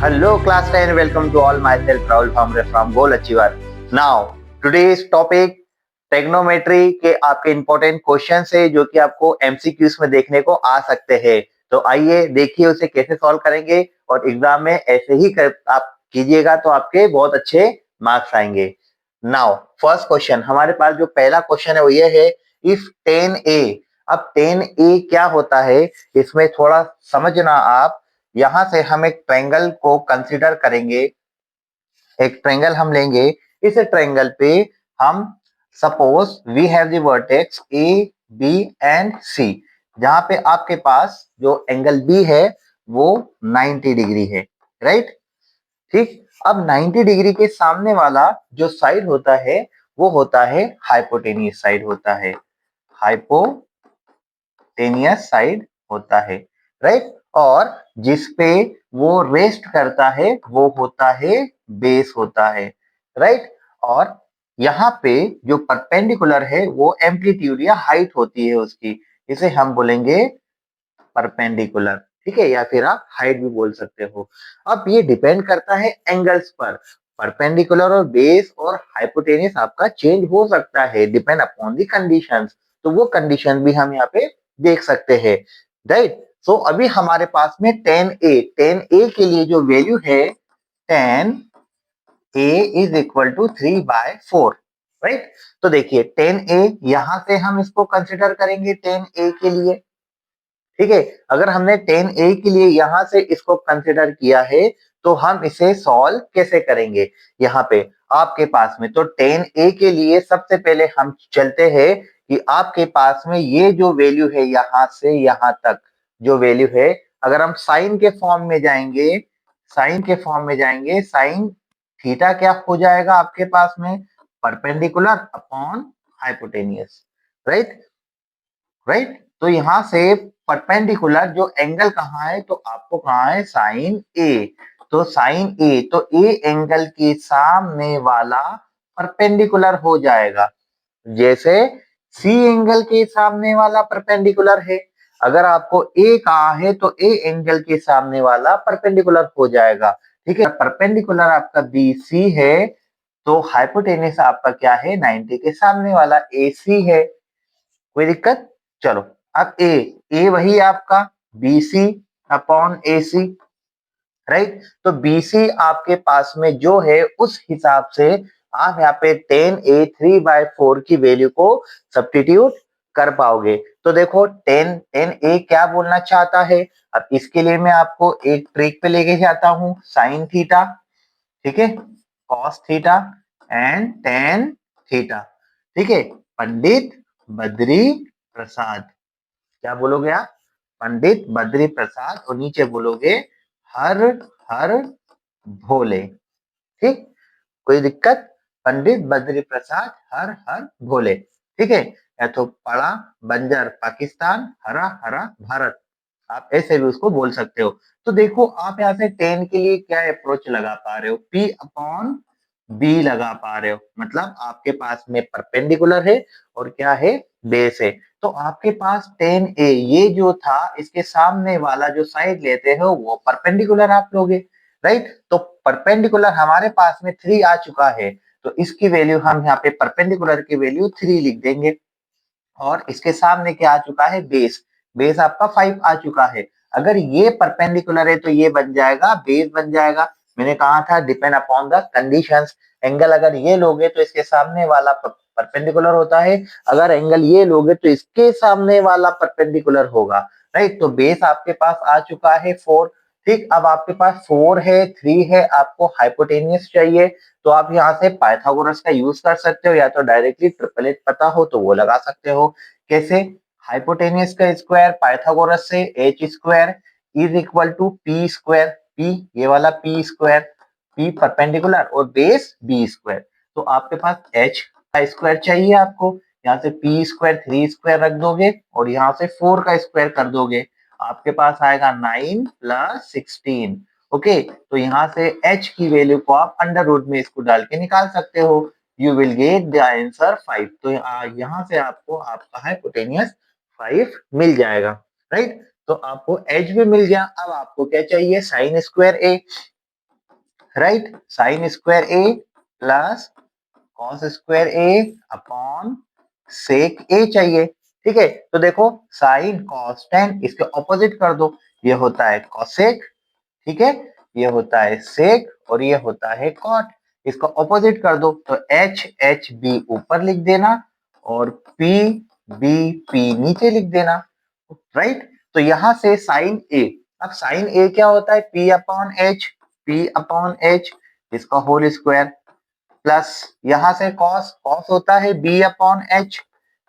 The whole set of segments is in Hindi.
Hello, class 10. Welcome to all myself, Rahul Bhamre from Goal Achiever. Now, today's topic trigonometry के आपके इंपॉर्टेंट क्वेश्चन है जो कि आपको एमसीक्यूज में देखने को आ सकते हैं। तो आइए देखिए उसे कैसे सॉल्व करेंगे और एग्जाम में ऐसे ही आप कीजिएगा तो आपके बहुत अच्छे मार्क्स आएंगे। नाउ फर्स्ट क्वेश्चन हमारे पास जो पहला क्वेश्चन है वो ये है, इफ 10a। अब 10a क्या होता है इसमें थोड़ा समझना आप। यहां से हम एक ट्रायंगल को कंसीडर करेंगे, एक ट्रायंगल हम लेंगे। इस ट्रायंगल पे हम suppose we have the vertex A B and C, जहां पे आपके पास जो एंगल बी है वो 90 डिग्री है, राइट। ठीक, अब 90 डिग्री के सामने वाला जो साइड होता है वो होता है हाइपोटेनियस साइड होता है, हाइपोटेनियस साइड होता है, राइट। और जिसपे वो रेस्ट करता है वो होता है बेस होता है, राइट। और यहाँ पे जो परपेंडिकुलर है वो एम्पलीट्यूड या हाइट होती है उसकी, इसे हम बोलेंगे परपेंडिकुलर, ठीक है, या फिर आप हाइट भी बोल सकते हो। अब ये डिपेंड करता है एंगल्स पर। परपेंडिकुलर और बेस और हाइपोटेनियस आपका चेंज हो सकता है डिपेंड अपॉन दी कंडीशंस। तो वो कंडीशन भी हम यहाँ पे देख सकते हैं, राइट। सो अभी हमारे पास में 10a के लिए जो वैल्यू है 10a is equal to 3/4, right. तो देखिए 10a यहां से हम इसको कंसिडर करेंगे 10a के लिए, ठीक है। अगर हमने 10a के लिए यहां से इसको कंसिडर किया है तो हम इसे सॉल्व कैसे करेंगे। यहाँ पे आपके पास में तो 10a के लिए सबसे पहले हम चलते हैं कि आपके पास में ये जो वैल्यू है यहां से यहां तक जो वैल्यू है, अगर हम साइन के फॉर्म में जाएंगे, साइन थीटा क्या हो जाएगा आपके पास में, perpendicular upon hypotenuse, right. Right, तो यहां से परपेंडिकुलर जो एंगल कहाँ है तो आपको कहाँ है साइन ए। तो साइन ए तो ए एंगल के सामने वाला परपेंडिकुलर हो जाएगा, जैसे सी एंगल के सामने वाला परपेंडिकुलर है। अगर आपको ए कहा है तो ए एंगल के सामने वाला परपेंडिकुलर हो जाएगा, ठीक है। परपेंडिकुलर आपका बी सी है तो हाइपोटेनियस आपका क्या है 90 के सामने वाला ए सी है। कोई दिक्कत? चलो अब ए वही आपका BC अपॉन AC, राइट। तो BC आपके पास में जो है उस हिसाब से आप यहाँ पे 10a 3/4 की वैल्यू को सब्स्टिट्यूट कर पाओगे। तो देखो 10a क्या बोलना चाहता है। अब इसके लिए मैं आपको एक ट्रिक पे लेके जाता हूं, साइन थीटा, ठीक है, cos theta and tan theta, ठीक है। पंडित बद्री प्रसाद, क्या बोलोगे आप, पंडित बद्री प्रसाद, और नीचे बोलोगे हर हर भोले, ठीक। कोई दिक्कत, पंडित बद्री प्रसाद हर हर भोले, ठीक है। या तो पड़ा बंजर पाकिस्तान, हरा हरा भारत, आप ऐसे भी उसको बोल सकते हो। तो देखो आप यहाँ से 10 के लिए क्या अप्रोच लगा पा रहे हो, P अपॉन बी लगा पा रहे हो, मतलब आपके पास में परपेंडिकुलर है और क्या है बेस है। तो आपके पास 10a ये जो था इसके सामने वाला जो साइड लेते हो वो परपेंडिकुलर आप लोगे, राइट। तो परपेंडिकुलर हमारे पास में 3 आ चुका है, तो इसकी वैल्यू हम यहाँ पे परपेंडिकुलर की वैल्यू 3 लिख देंगे। और इसके सामने क्या आ चुका है बेस, बेस आपका 5 आ चुका है। अगर ये परपेंडिकुलर है तो ये बन जाएगा बेस बन जाएगा। मैंने कहा था depend upon the conditions. Angle अगर ये लोगे तो इसके सामने वाला परपेंडिकुलर होता है, अगर एंगल ये लोगे तो इसके सामने वाला परपेंडिकुलर होगा, राइट। तो बेस आपके पास आ चुका है 4, ठीक। अब आपके पास 4 है 3 है, आपको हाइपोटेनियस चाहिए, तो आप यहाँ से पाइथागोरस का यूज कर सकते हो, या तो डायरेक्टली ट्रिपल एट पता हो तो वो लगा सकते हो। कैसे, हाइपोटेनियस का स्क्वायर पाइथागोरस से H square is equal to P square, P ये वाला पी स्क्वायर, पी परपेंडिकुलर और बेस बी स्क्वायर। तो आपके पास एच का स्क्वायर चाहिए आपको, यहाँ से पी स्क्वायर 3 स्क्वायर रख दोगे और यहाँ से 4 का स्क्वायर कर दोगे, आपके पास आएगा 9 + 16, ओके। तो यहाँ से h की वैल्यू को आप अंडर रूट में इसको डाल के निकाल सकते हो, you will get the answer 5। तो यहाँ से आपको आपका हाइपोटेनियस 5 मिल जाएगा, राइट। तो आपको h भी मिल गया। अब आपको क्या चाहिए, sine square a, right, sine square A plus cos square A upon sec A चाहिए। ठीक है, तो देखो साइन कॉस टेन इसके ऑपोजिट कर दो, ये होता है कॉसेक। ठीक है, ये होता है सेक और ये होता है कॉट, इसको ऑपोजिट कर दो तो एच एच बी ऊपर लिख देना और पी बी पी नीचे लिख देना। राइट, तो यहां से साइन ए, अब साइन ए क्या होता है पी अपॉन एच इसका होल स्क्वायर प्लस यहां से कॉस, कॉस होता है बी अपॉन एच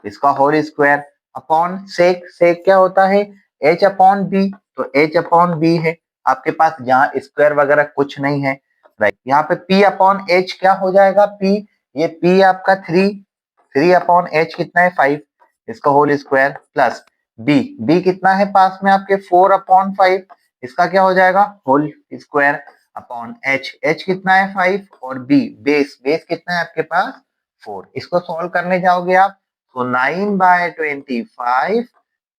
इसका होल स्क्वायर अपॉन सेक, सेक क्या होता है एच अपॉन बी, तो एच अपॉन बी है आपके पास, जहां स्क्वायर वगैरह कुछ नहीं है। राइट, यहाँ पे पी अपॉन एच क्या हो जाएगा पी, ये पी आपका थ्री अपॉन एच कितना है 5 इसका whole square plus B, B कितना है पास में आपके 4/5 इसका क्या हो जाएगा whole square upon H, H कितना है 5 और बी बेस, बेस कितना है आपके पास 4। इसको सॉल्व करने जाओगे आप तो 9/25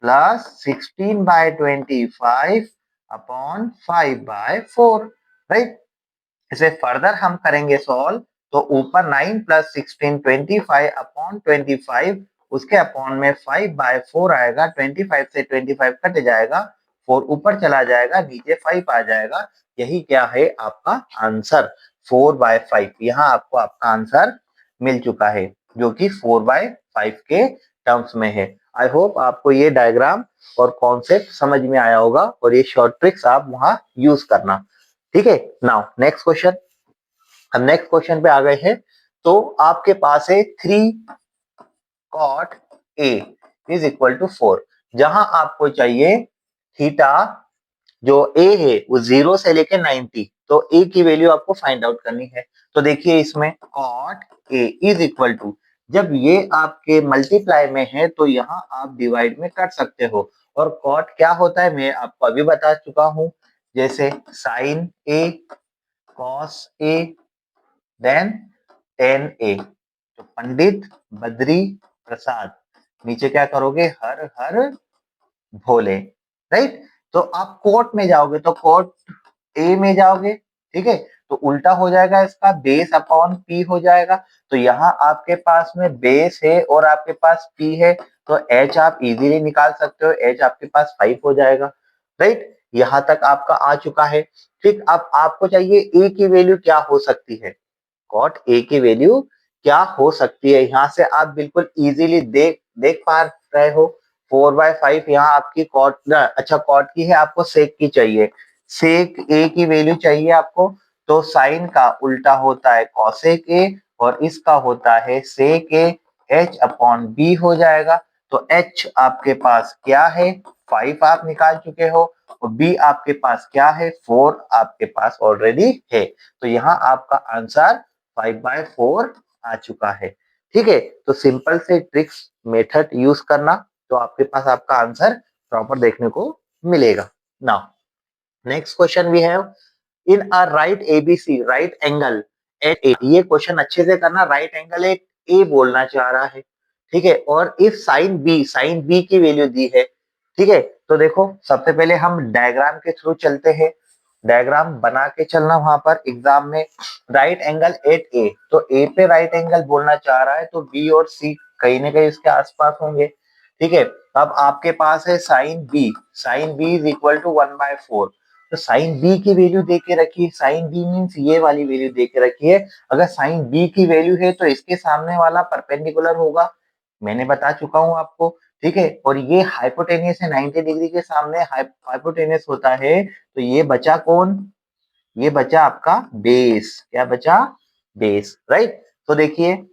प्लस 16/25 अपॉन 5/4। राइट, इसे फर्दर हम करेंगे सॉल्व तो ऊपर 9 प्लस 16 25 अपॉन 25 उसके अपॉन में 5/4 आएगा, 25 से 25 कट जाएगा, 4 ऊपर चला जाएगा, नीचे 5 आ जाएगा। यही क्या है आपका आंसर 4/5। यहाँ आपको आपका आंसर मिल चुका है जो कि 4/5 के टर्म्स में है। आई होप आपको ये डायग्राम और कॉन्सेप्ट समझ में आया होगा और ये शॉर्ट ट्रिक्स आप वहां यूज करना। ठीक है, नाउ नेक्स्ट क्वेश्चन, हम नेक्स्ट क्वेश्चन पे आ गए हैं। तो आपके पास है 3 cot a is equal to 4, जहां आपको चाहिए थीटा जो a है वो 0 से लेके 90, तो a की वैल्यू आपको फाइंड आउट करनी है। तो देखिए इसमें cot a is equal to, जब ये आपके मल्टीप्लाई में है तो यहाँ आप डिवाइड में कर सकते हो, और cot क्या होता है मैं आपको अभी बता चुका हूं, जैसे sine a cos a then tan A. तो पंडित बद्री प्रसाद, नीचे क्या करोगे हर हर भोले। राइट, तो आप कोर्ट में जाओगे तो कोर्ट ए में जाओगे। ठीक है, तो उल्टा हो जाएगा इसका, बेस अपॉन पी हो जाएगा। तो यहाँ आपके पास में बेस है और आपके पास पी है, तो एच आप इजीली निकाल सकते हो, एच आपके पास 5 हो जाएगा। राइट, यहाँ तक आपका आ चुका है। ठीक, अब आपको चाहिए ए की वैल्यू क्या हो सकती है, कॉट ए की वैल्यू क्या हो सकती है। यहाँ से आप बिल्कुल इजीली देख देख पा रहे हो 4/5 यहाँ आपकी कॉट, अच्छा कॉट की है, आपको सेक की चाहिए, सेक ए की वैल्यू चाहिए आपको, तो साइन का उल्टा होता है कॉसेक ए और इसका होता है सेक ए, एच अपॉन बी हो जाएगा। तो एच आपके पास क्या है 5 आप निकाल चुके हो और बी आपके पास क्या है 4 आपके पास ऑलरेडी है। तो यहाँ आपका आंसर 5/4 आ चुका है। ठीक है, तो सिंपल से ट्रिक्स मेथड यूज करना तो आपके पास आपका आंसर प्रॉपर देखने को मिलेगा। Now next question we have, in a right ABC right angle at A, ये क्वेश्चन अच्छे से करना, राइट एंगल एट ए बोलना चाह रहा है। ठीक है, और इफ साइन बी की वैल्यू दी है। ठीक है, तो देखो सबसे पहले हम डायग्राम के थ्रू चलते हैं, डायग्राम बना के चलना वहां पर एग्जाम में। राइट एंगल एट ए, तो ए पे राइट एंगल बोलना चाह रहा है तो बी और सी कहीं ना कहीं इसके आसपास होंगे। ठीक है, अब आपके पास है sine B is equal to 1/4, तो साइन बी की वैल्यू दे के रखी है, साइन बी मीन्स ये वाली वैल्यू दे के रखी है। अगर साइन बी की वैल्यू है तो इसके सामने वाला परपेंडिकुलर होगा, मैंने बता चुका हूं आपको। ठीक है, और ये हाइपोटेनियस है, 90 डिग्री के सामने हाइपोटेनियस होता है, तो ये बचा कौन, ये बचा आपका बेस, क्या बचा बेस। राइट, तो देखिए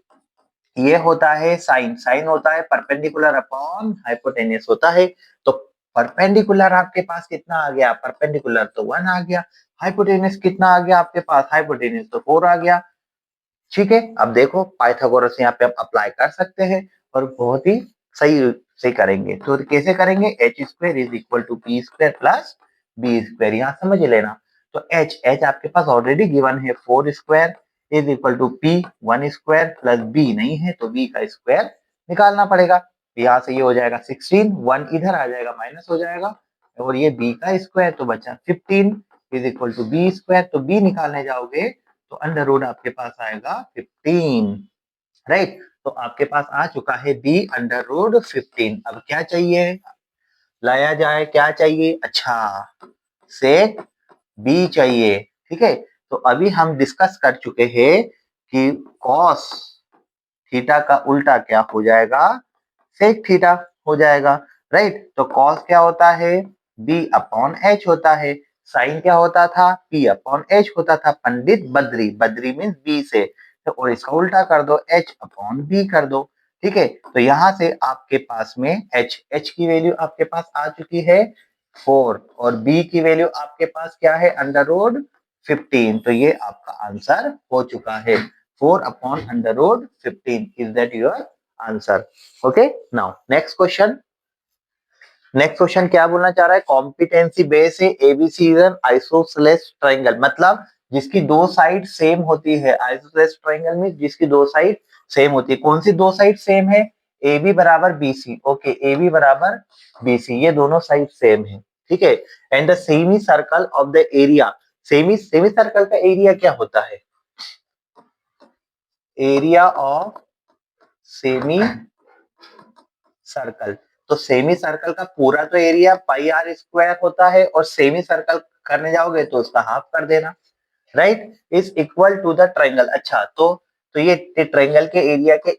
ये होता है साइन, साइन होता है परपेंडिकुलर अपॉन हाइपोटेनियस होता है। तो परपेंडिकुलर आपके पास कितना आ गया, परपेंडिकुलर तो 1 आ गया, हाइपोटेनियस कितना आ गया आपके पास, हाइपोटेनियस तो 4 आ गया। ठीक है, अब देखो पाइथागोरस यहाँ पे आप अप्लाई कर सकते हैं और बहुत ही सही से करेंगे। तो कैसे करेंगे, H square is equal to P square plus B square, यहाँ समझ लेना। तो एच एच आपके पास ऑलरेडी गिवन है 4 square is equal to P 1 square plus B नहीं है तो बी का स्क्वायर निकालना पड़ेगा। यहाँ से ये हो जाएगा 16, 1 इधर आ जाएगा माइनस हो जाएगा और ये बी का स्क्वायर तो बचा 15 is equal to B square, तो बी निकालने जाओगे तो अंडर रूट आपके पास आएगा 15, राइट। तो आपके पास आ चुका है बी अंडर रूट 15। अब क्या चाहिए लाया जाए, क्या चाहिए, अच्छा सेक बी चाहिए, ठीक है। तो अभी हम डिस्कस कर चुके हैं कि कॉस थीटा का उल्टा क्या हो जाएगा, सेक थीटा हो जाएगा, राइट। तो कॉस क्या होता है, बी अपॉन एच होता है, साइन क्या होता था, पी अपॉन एच होता था। पंडित बद्री, बद्री मीन्स बी से, तो और इसका उल्टा कर दो, एच अपॉन बी कर दो, ठीक है। तो यहां से आपके पास में एच की वैल्यू आपके पास आ चुकी है 4 और बी की वैल्यू आपके पास क्या है अंडर रूट 15। तो ये आपका आंसर हो चुका है 4 upon under root 15। Is that your answer? Okay, now next question. Next question क्या बोलना चाह रहा है, कॉम्पिटेंसी बेस है ABC is an isosceles triangle, मतलब जिसकी दो साइड सेम होती है। आइसोसेलेस ट्रायंगल में जिसकी दो साइड सेम होती है। कौन सी दो साइड सेम है, ए बी बराबर बीसी, ओके ए बी बराबर बीसी, ये दोनों साइड सेम है, ठीक है। And the semi circle of the area, semi circle का एरिया क्या होता है, एरिया ऑफ सेमी सर्कल। तो सेमी सर्कल का पूरा तो एरिया पाई आर स्क्वायर होता है और सेमी सर्कल करने जाओगे तो उसका हाफ कर देना, right. Is equal to the triangle. अच्छा तो ये ट्रायंगल के एरिया के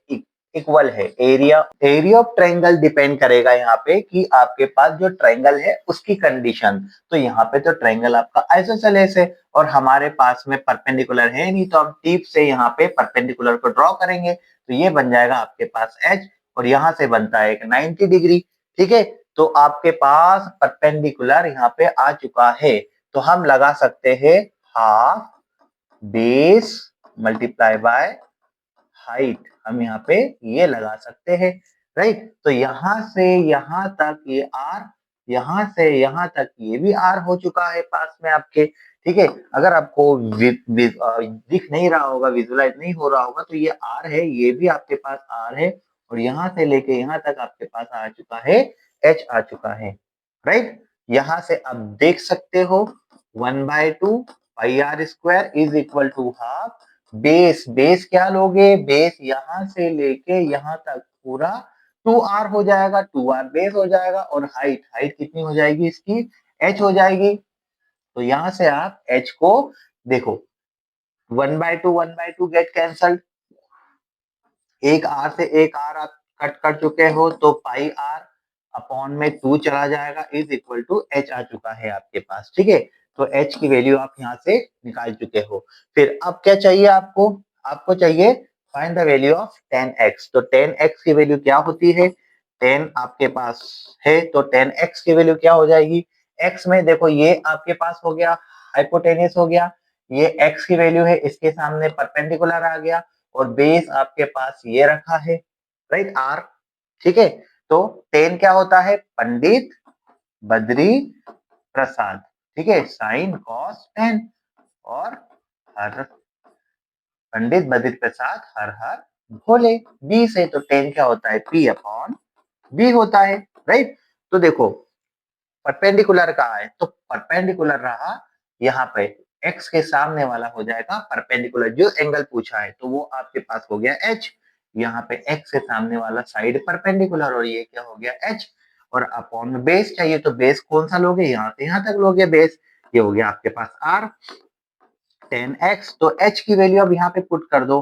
इक्वल है। एरिया ऑफ ट्रायंगल डिपेंड करेगा यहाँ पे कि आपके पास जो ट्रायंगल है उसकी कंडीशन। तो यहाँ पे तो ट्रायंगल आपका आइसोसेलेस है और हमारे पास में परपेंडिकुलर है नहीं, तो हम टिप से यहाँ पे परपेंडिकुलर को ड्रॉ करेंगे, तो ये बन जाएगा आपके पास एच और यहाँ से बनता है एक 90 डिग्री, ठीक है। तो आपके पास परपेंडिकुलर यहाँ पे आ चुका है, तो हम लगा सकते हैं half base multiply by height, हम यहाँ पे ये लगा सकते हैं, राइट। तो यहां से यहां तक ये आर, यहां से यहां तक ये भी आर हो चुका है पास में आपके, ठीक है। अगर आपको दिख नहीं रहा होगा, विजुलाइज नहीं हो रहा होगा, तो ये आर है, ये भी आपके पास आर है और यहां से लेके यहां तक आपके पास आ चुका है एच आ चुका है, राइट। यहां से आप देख सकते हो 1/2 pi R square is equal to half base, base क्या लोगे, बेस यहां से लेके यहां तक पूरा 2r हो जाएगा, 2r बेस हो जाएगा और हाइट, हाइट कितनी हो जाएगी इसकी, h हो जाएगी। तो यहां से आप h को देखो 1/2 गेट कैंसल्ड, एक r से एक r आप कट कर चुके हो, तो पाई r अपॉन में 2 चला जाएगा इज इक्वल टू h आ चुका है आपके पास, ठीक है। तो h की वैल्यू आप यहाँ से निकाल चुके हो। फिर अब क्या चाहिए आपको, आपको चाहिए find the value of 10x। तो 10x की वैल्यू क्या होती है, 10 आपके पास है तो 10x की वैल्यू क्या हो जाएगी, x में देखो ये आपके पास हो गया हाइपोटेनियस हो गया, ये x की वैल्यू है, इसके सामने परपेंडिकुलर आ गया और बेस आपके पास ये रखा है, राइट आर, ठीक है। तो 10 क्या होता है, पंडित बद्री प्रसाद, ठीक है, साइन कॉस 10 और हर पंडित बद्री प्रसाद हर हर भोले, बी से तो 10 क्या होता है, पी अपॉन बी होता है, राइट। तो देखो परपेंडिकुलर कहा है तो परपेंडिकुलर रहा यहाँ पे, x के सामने वाला हो जाएगा परपेंडिकुलर, जो एंगल पूछा है तो वो आपके पास हो गया h, यहाँ पे x के सामने वाला साइड परपेंडिकुलर और ये क्या हो गया h, और अपॉन में बेस चाहिए तो बेस कौन सा लोगे, यहाँ से यहाँ तक लोगे बेस, ये हो गया आपके पास r 10x। तो h की वैल्यू अब यहाँ पे पुट कर दो,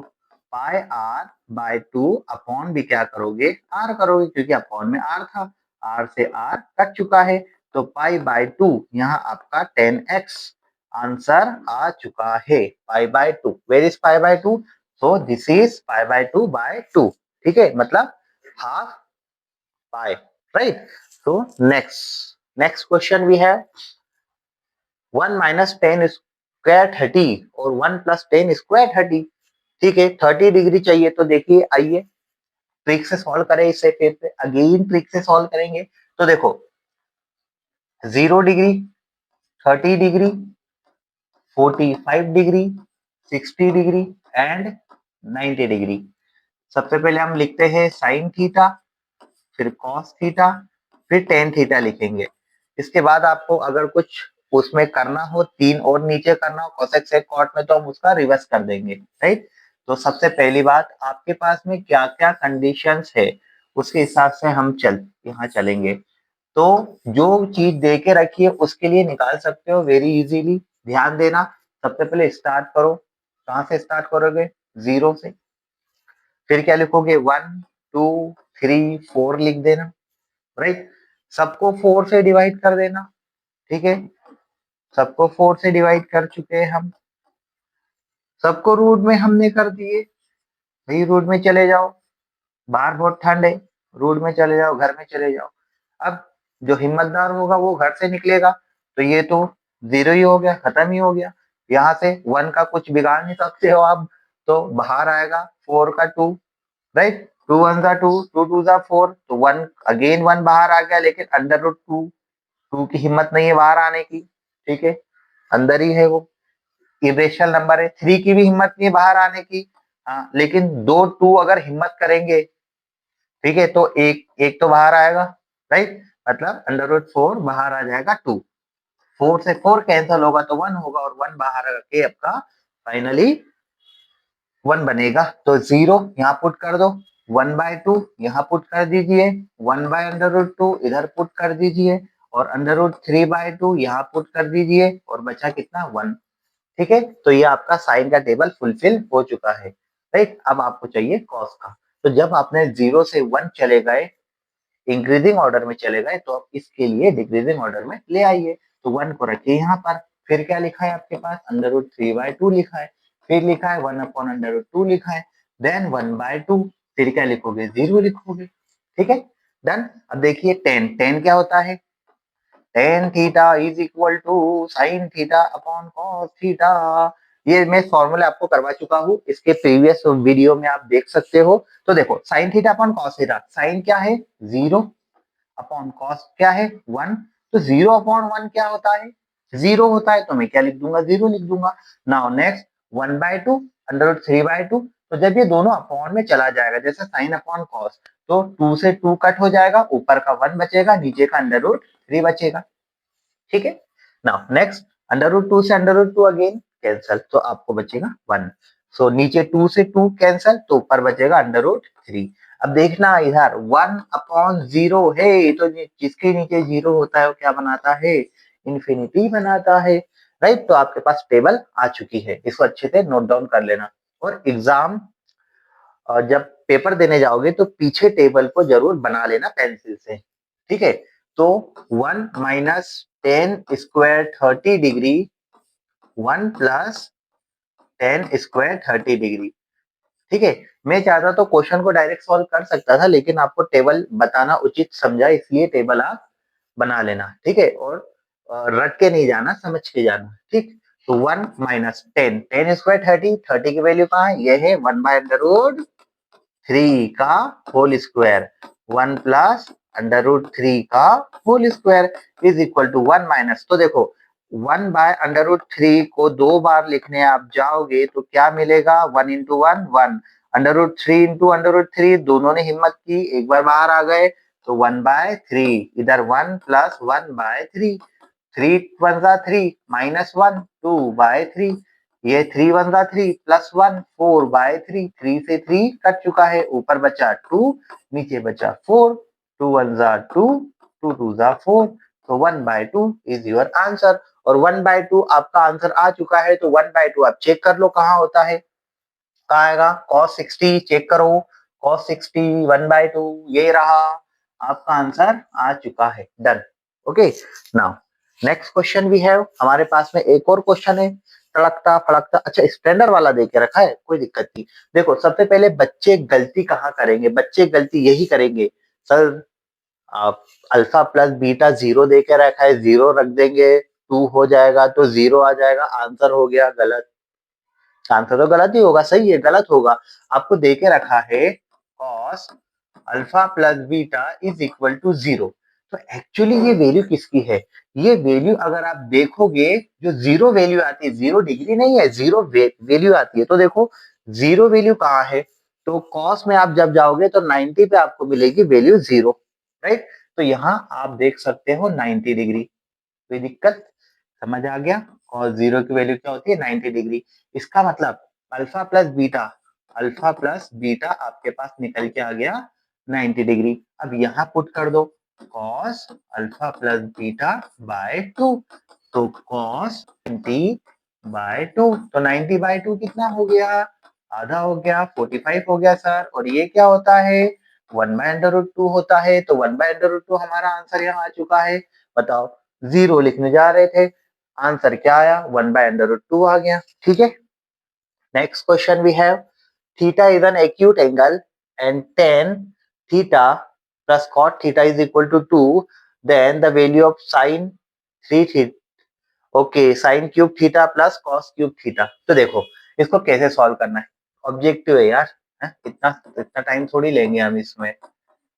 पाई r बाय 2 अपॉन भी क्या करोगे r करोगे, क्योंकि अपॉन में r था, r से r कट चुका है, तो पाई बाय 2 यहाँ आपका 10x आंसर आ चुका है, pi by 2, where is pi by 2, so this is pi by 2 by 2, ठीक है, मतलब half pi, right. so next question we have 1 minus 10 square 30 और 1 plus 10 स्क्वायर 30, ठीक है। 30 डिग्री चाहिए, तो देखिए आइए ट्रिक से सॉल्व करें इसे, फिर से अगेन ट्रिक से सॉल्व करेंगे। तो देखो 0 degree, 30 degree, 45 degree, 60 degree and 90 degree. सबसे पहले हम लिखते हैं साइन थीटा, फिर कॉस थीटा, फिर टेन थीटा लिखेंगे। इसके बाद आपको अगर कुछ उसमें करना हो 3 और नीचे करना हो cosec sec cot में, तो हम उसका रिवर्स कर देंगे, राइट। तो सबसे पहली बात, आपके पास में क्या क्या कंडीशंस है उसके हिसाब से हम यहाँ चलेंगे। तो जो चीज दे के रखी है उसके लिए निकाल सकते हो वेरी इजीली। ध्यान देना, सबसे पहले स्टार्ट करो, कहाँ से स्टार्ट करोगे, 0 से। फिर क्या लिखोगे, 1 2 3 4 लिख देना, राइट। सबको 4 से डिवाइड कर देना, ठीक है। सबको 4 से डिवाइड कर चुके हैं हम। सबको रूट में हमने कर दिए, भाई रूट में चले जाओ, बाहर बहुत ठंड है, रूट में चले जाओ, घर में चले जाओ। अब जो हिम्मतदार होगा वो घर से निकलेगा, तो ये तो 0 ही हो गया, खत्म ही हो गया। यहाँ से 1 का कुछ बिगाड़ नहीं सकते हो आप, तो बाहर आएगा 4 का 2, राइट। 2 1 जा 2, 2 2 जा 4, तो 1 अगेन 1 बाहर आ गया, लेकिन अंडर रूट 2 की हिम्मत नहीं है बाहर आने की, ठीक है, अंदर ही है वो, इरेशनल नंबर है। 3 की भी हिम्मत नहीं है बाहर आने की, हाँ, लेकिन 2 2 अगर हिम्मत करेंगे, ठीक है, तो एक एक तो बाहर आएगा, राइट, मतलब अंडर रूट 4 बाहर आ जाएगा 2। 4 से 4 कैंसिल होगा तो 1 होगा, और 1 बाहर आके आपका फाइनली 1 बनेगा। तो 0 यहाँ पुट कर दो, 1/2 यहाँ पुट कर दीजिए, 1/√2 इधर पुट कर दीजिए, और √3/2 यहाँ पुट कर दीजिए, और बचा कितना, 1, ठीक है। तो ये आपका साइन का टेबल फुलफिल हो चुका है, राइट। अब आपको चाहिए कॉस का। तो जब आपने 0 से 1 चले गए, इंक्रीजिंग ऑर्डर में चले गए, तो आप इसके लिए डिक्रीजिंग ऑर्डर में ले आइए। तो 1 को रखिए यहाँ पर, फिर क्या लिखा है आपके पास, √3/2 लिखा है, फिर लिखा है 1/√2 लिखा है, देन 1/2, फिर क्या लिखोगे, 0 लिखोगे, ठीक है, डन। अब देखिए टेन, टेन क्या होता है, tan theta is equal to sine theta upon cos theta. ये मैं फॉर्मूला आपको करवा चुका हूँ, इसके प्रीवियस वीडियो में आप देख सकते हो। तो देखो sine theta upon cos theta, sine क्या है 0, अपॉन कॉस क्या है 1, तो 0 अपॉन 1 क्या होता है, 0 होता है, तो मैं क्या लिख दूंगा, 0 लिख दूंगा। नाउ नेक्स्ट 1/2 √3/2, तो जब ये दोनों अपॉन में चला जाएगा, जैसे साइन अपॉन कॉस, तो 2 से 2 कट हो जाएगा, ऊपर का 1 बचेगा, नीचे का √3 बचेगा, ठीक है। नाउ नेक्स्ट √2 से √2 अगेन कैंसल, तो आपको बचेगा 1। सो नीचे 2 से 2 कैंसल, तो ऊपर बचेगा √3। अब देखना इधर 1/0 है, तो जिसके नीचे 0 होता है वो क्या बनाता है, इंफिनिटी बनाता है, राइट। तो आपके पास टेबल आ चुकी है, इसको अच्छे से नोट डाउन कर लेना। और एग्जाम जब पेपर देने जाओगे तो पीछे टेबल को जरूर बना लेना पेंसिल से, ठीक है। तो 1 minus ten square 30 degree, 1 plus ten square 30 degree, ठीक है। मैं चाहता तो क्वेश्चन को डायरेक्ट सॉल्व कर सकता था, लेकिन आपको टेबल बताना उचित समझा, इसलिए टेबल आप बना लेना, ठीक है। और रट के नहीं जाना, समझ के जाना, ठीक। तो 1 माइनस टेन, टेन स्क्वायर 30, 30 की वैल्यू कहाँ है, ये है 1/√3 का होल स्क्वायर, 1 प्लस √3 का whole square is equal to 1 minus, तो देखो 1/√3 को 2 बार लिखने आप जाओगे तो क्या मिलेगा, 1 इंटू 1 1, √3 इंटू √3, दोनों ने हिम्मत की, एक बार बाहर आ गए, तो 1/3, इधर 1 प्लस 1/3, 3 1 जा 3 माइनस 1 2/3, ये 3 1 जा 3 प्लस 1 4/3, 3 से 3 कट चुका है, ऊपर बचा 2, नीचे बचा 4, 2 1 जा 2, 2 2 जा 4, तो 1/2 इज योर आंसर। और 1/2 आपका आंसर आ चुका है, तो 1/2 आप चेक कर लो कहाँ होता है, कहाँ आएगा, cos 60 चेक करो, cos 60 1/2 ये रहा, आपका आंसर आ चुका है, done. Okay, now next question भी है हमारे पास में, एक और क्वेश्चन है, तड़कता फड़कता, अच्छा स्टैंडर्ड वाला दे के रखा है, कोई दिक्कत नहीं। देखो सबसे पहले बच्चे गलती कहाँ करेंगे, बच्चे गलती यही करेंगे, सर आप अल्फा प्लस बीटा 0 दे के रखा है, 0 रख देंगे, 2 हो जाएगा, तो 0 आ जाएगा, आंसर हो गया गलत। आंसर तो गलत ही होगा, सही है गलत होगा। आपको दे के रखा है cos alpha plus beta is equal to 0, तो एक्चुअली ये वैल्यू किसकी है, ये वैल्यू अगर आप देखोगे, जो 0 वैल्यू आती है, 0 डिग्री नहीं है, 0 वैल्यू आती है, तो देखो 0 वैल्यू कहाँ है, तो cos में आप जब जाओगे तो 90 पे आपको मिलेगी वैल्यू 0, राइट। तो यहाँ आप देख सकते हो 90 डिग्री, कोई दिक्कत, समझ आ गया? cos 0 की वैल्यू क्या होती है 90 डिग्री। इसका मतलब अल्फा प्लस बीटा आपके पास निकल के आ गया 90 डिग्री। अब यहाँ पुट कर दो cos alpha plus beta by 2, तो cos 90/2, तो 90/2 कितना हो गया? आधा हो गया, 45 हो गया सर। और ये क्या होता है? 1/√2 होता है। तो 1/√2 हमारा आंसर यहाँ आ चुका है। बताओ, 0 लिखने जा रहे थे, आंसर क्या आया? 1/√2 आ गया। ठीक है, next question we have theta is an acute angle and tan theta plus cot theta is equal to 2, then the value of sin 3 theta, okay, sin cube theta plus cos cube theta. तो देखो इसको कैसे सॉल्व करना है, ऑब्जेक्टिव है यार, है? इतना इतना टाइम थोड़ी लेंगे हम इसमें,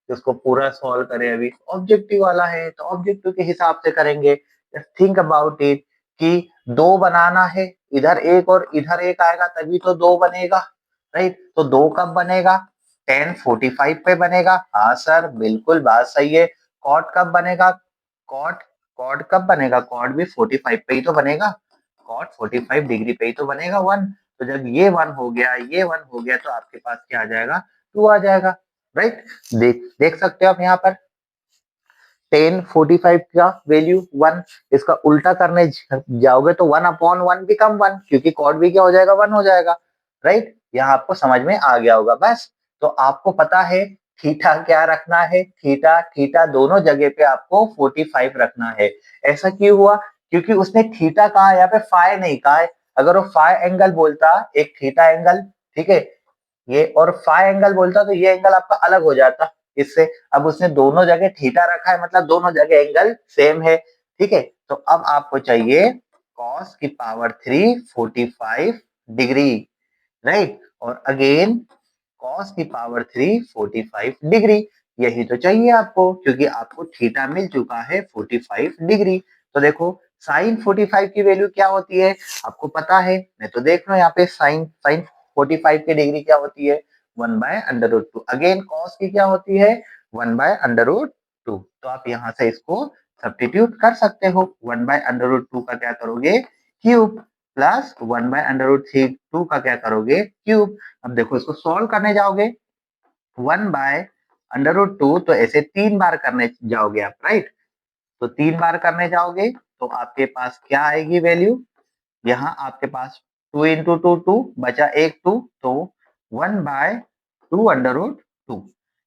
उसको पूरा सॉल्व करें। अभी ऑब्जेक्टिव वाला है तो ऑब्जेक्टिव के हिसाब से करेंगे। थिंक अबाउट इट कि दो बनाना है, इधर एक और इधर एक आएगा तभी तो दो बनेगा, राइट? तो दो कब बनेगा? 10:45 पे बनेगा। हाँ सर, बिल्कुल बात सही है। कॉट कब बनेगा? कॉट कॉट कब बनेगा? कॉट भी 45 पे ही तो बनेगा, कॉट 45 डिग्री पे ही तो बनेगा 1। तो जब ये 1 हो गया, ये 1 हो गया, तो आपके पास क्या आ जाएगा? 2 आ जाएगा, राइट? देख सकते हो आप यहाँ पर 10:45 का वैल्यू 1, इसका उल्टा करने जाओगे तो 1/1 बिकम 1, क्योंकि कॉट भी क्या हो जाएगा? 1 हो जाएगा, राइट? यहाँ आपको समझ में आ गया होगा। बस, तो आपको पता है थीटा क्या रखना है, थीटा थीटा दोनों जगह पे आपको 45 रखना है। ऐसा क्यों हुआ? क्योंकि उसने थीटा कहा, यहाँ पे फाई नहीं कहा है। अगर वो फाई एंगल बोलता, एक थीटा एंगल, ठीक है, ये और फाई एंगल बोलता तो ये एंगल आपका अलग हो जाता इससे। अब उसने दोनों जगह थीटा रखा है, मतलब दोनों जगह एंगल सेम है, ठीक है। तो अब आपको चाहिए cos की पावर 3 45 डिग्री, राइट? और अगेन cos की पावर 3 45 डिग्री, यही तो चाहिए आपको, क्योंकि आपको थीटा मिल चुका है 45 डिग्री। तो देखो साइन 45 की वैल्यू क्या होती है आपको पता है, मैं तो देख रहा हूँ यहाँ पे साइन साइन 45 की डिग्री क्या होती है? 1/√2। अगेन cos की क्या होती है? 1/√2। तो आप यहाँ से इसको सब्स्टिट्यूट कर सकते हो। 1/√2 का क्या करोगे? क्यूब, प्लस 1/√2 का क्या करोगे? क्यूब। अब देखो इसको सॉल्व करने जाओगे 1/√2, तो ऐसे 3 बार करने जाओगे आप, राइट? तो 3 बार करने जाओगे तो आपके पास क्या आएगी वैल्यू? यहाँ आपके पास 2 इंटू 2 2 बचा एक 2, तो 1/2√2,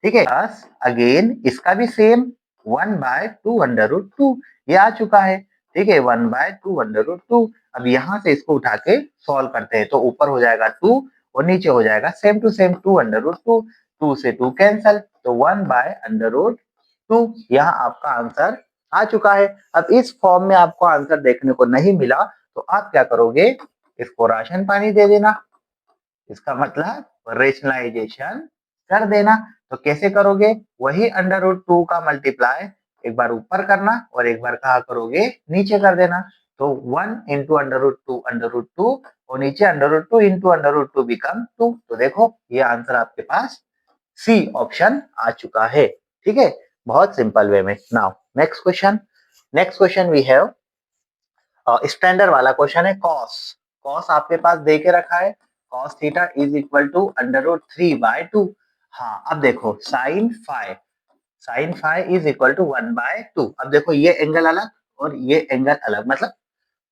ठीक है। प्लस अगेन इसका भी सेम 1/2√2, ये आ चुका है, ठीक है, 1/2√2। अब यहाँ से इसको उठा के सॉल्व करते हैं तो ऊपर हो जाएगा 2 और नीचे हो जाएगा सेम टू सेम 2/2, 2 से 2 कैंसल, तो 1/√2। यहाँ आपका आंसर आ चुका है। अब इस फॉर्म में आपको आंसर देखने को नहीं मिला तो आप क्या करोगे? इसको राशन पानी दे देना, इसका मतलब रेशनलाइजेशन कर देना। तो कैसे करोगे? वही √2 का मल्टीप्लाई एक बार ऊपर करना और एक बार कहा करोगे नीचे कर देना। तो 1 इंटू √2 और नीचे √2 इंटू √2 बिकम 2। तो देखो ये आंसर आपके पास सी ऑप्शन आ चुका है, ठीक है, बहुत सिंपल वे में। Now next question we have standard वाला क्वेश्चन है कॉस। कॉस आपके पास दे के रखा है, cos theta is equal to √3/2। हाँ, अब देखो sine phi is equal to 1/2। अब देखो ये एंगल अलग और ये एंगल अलग, मतलब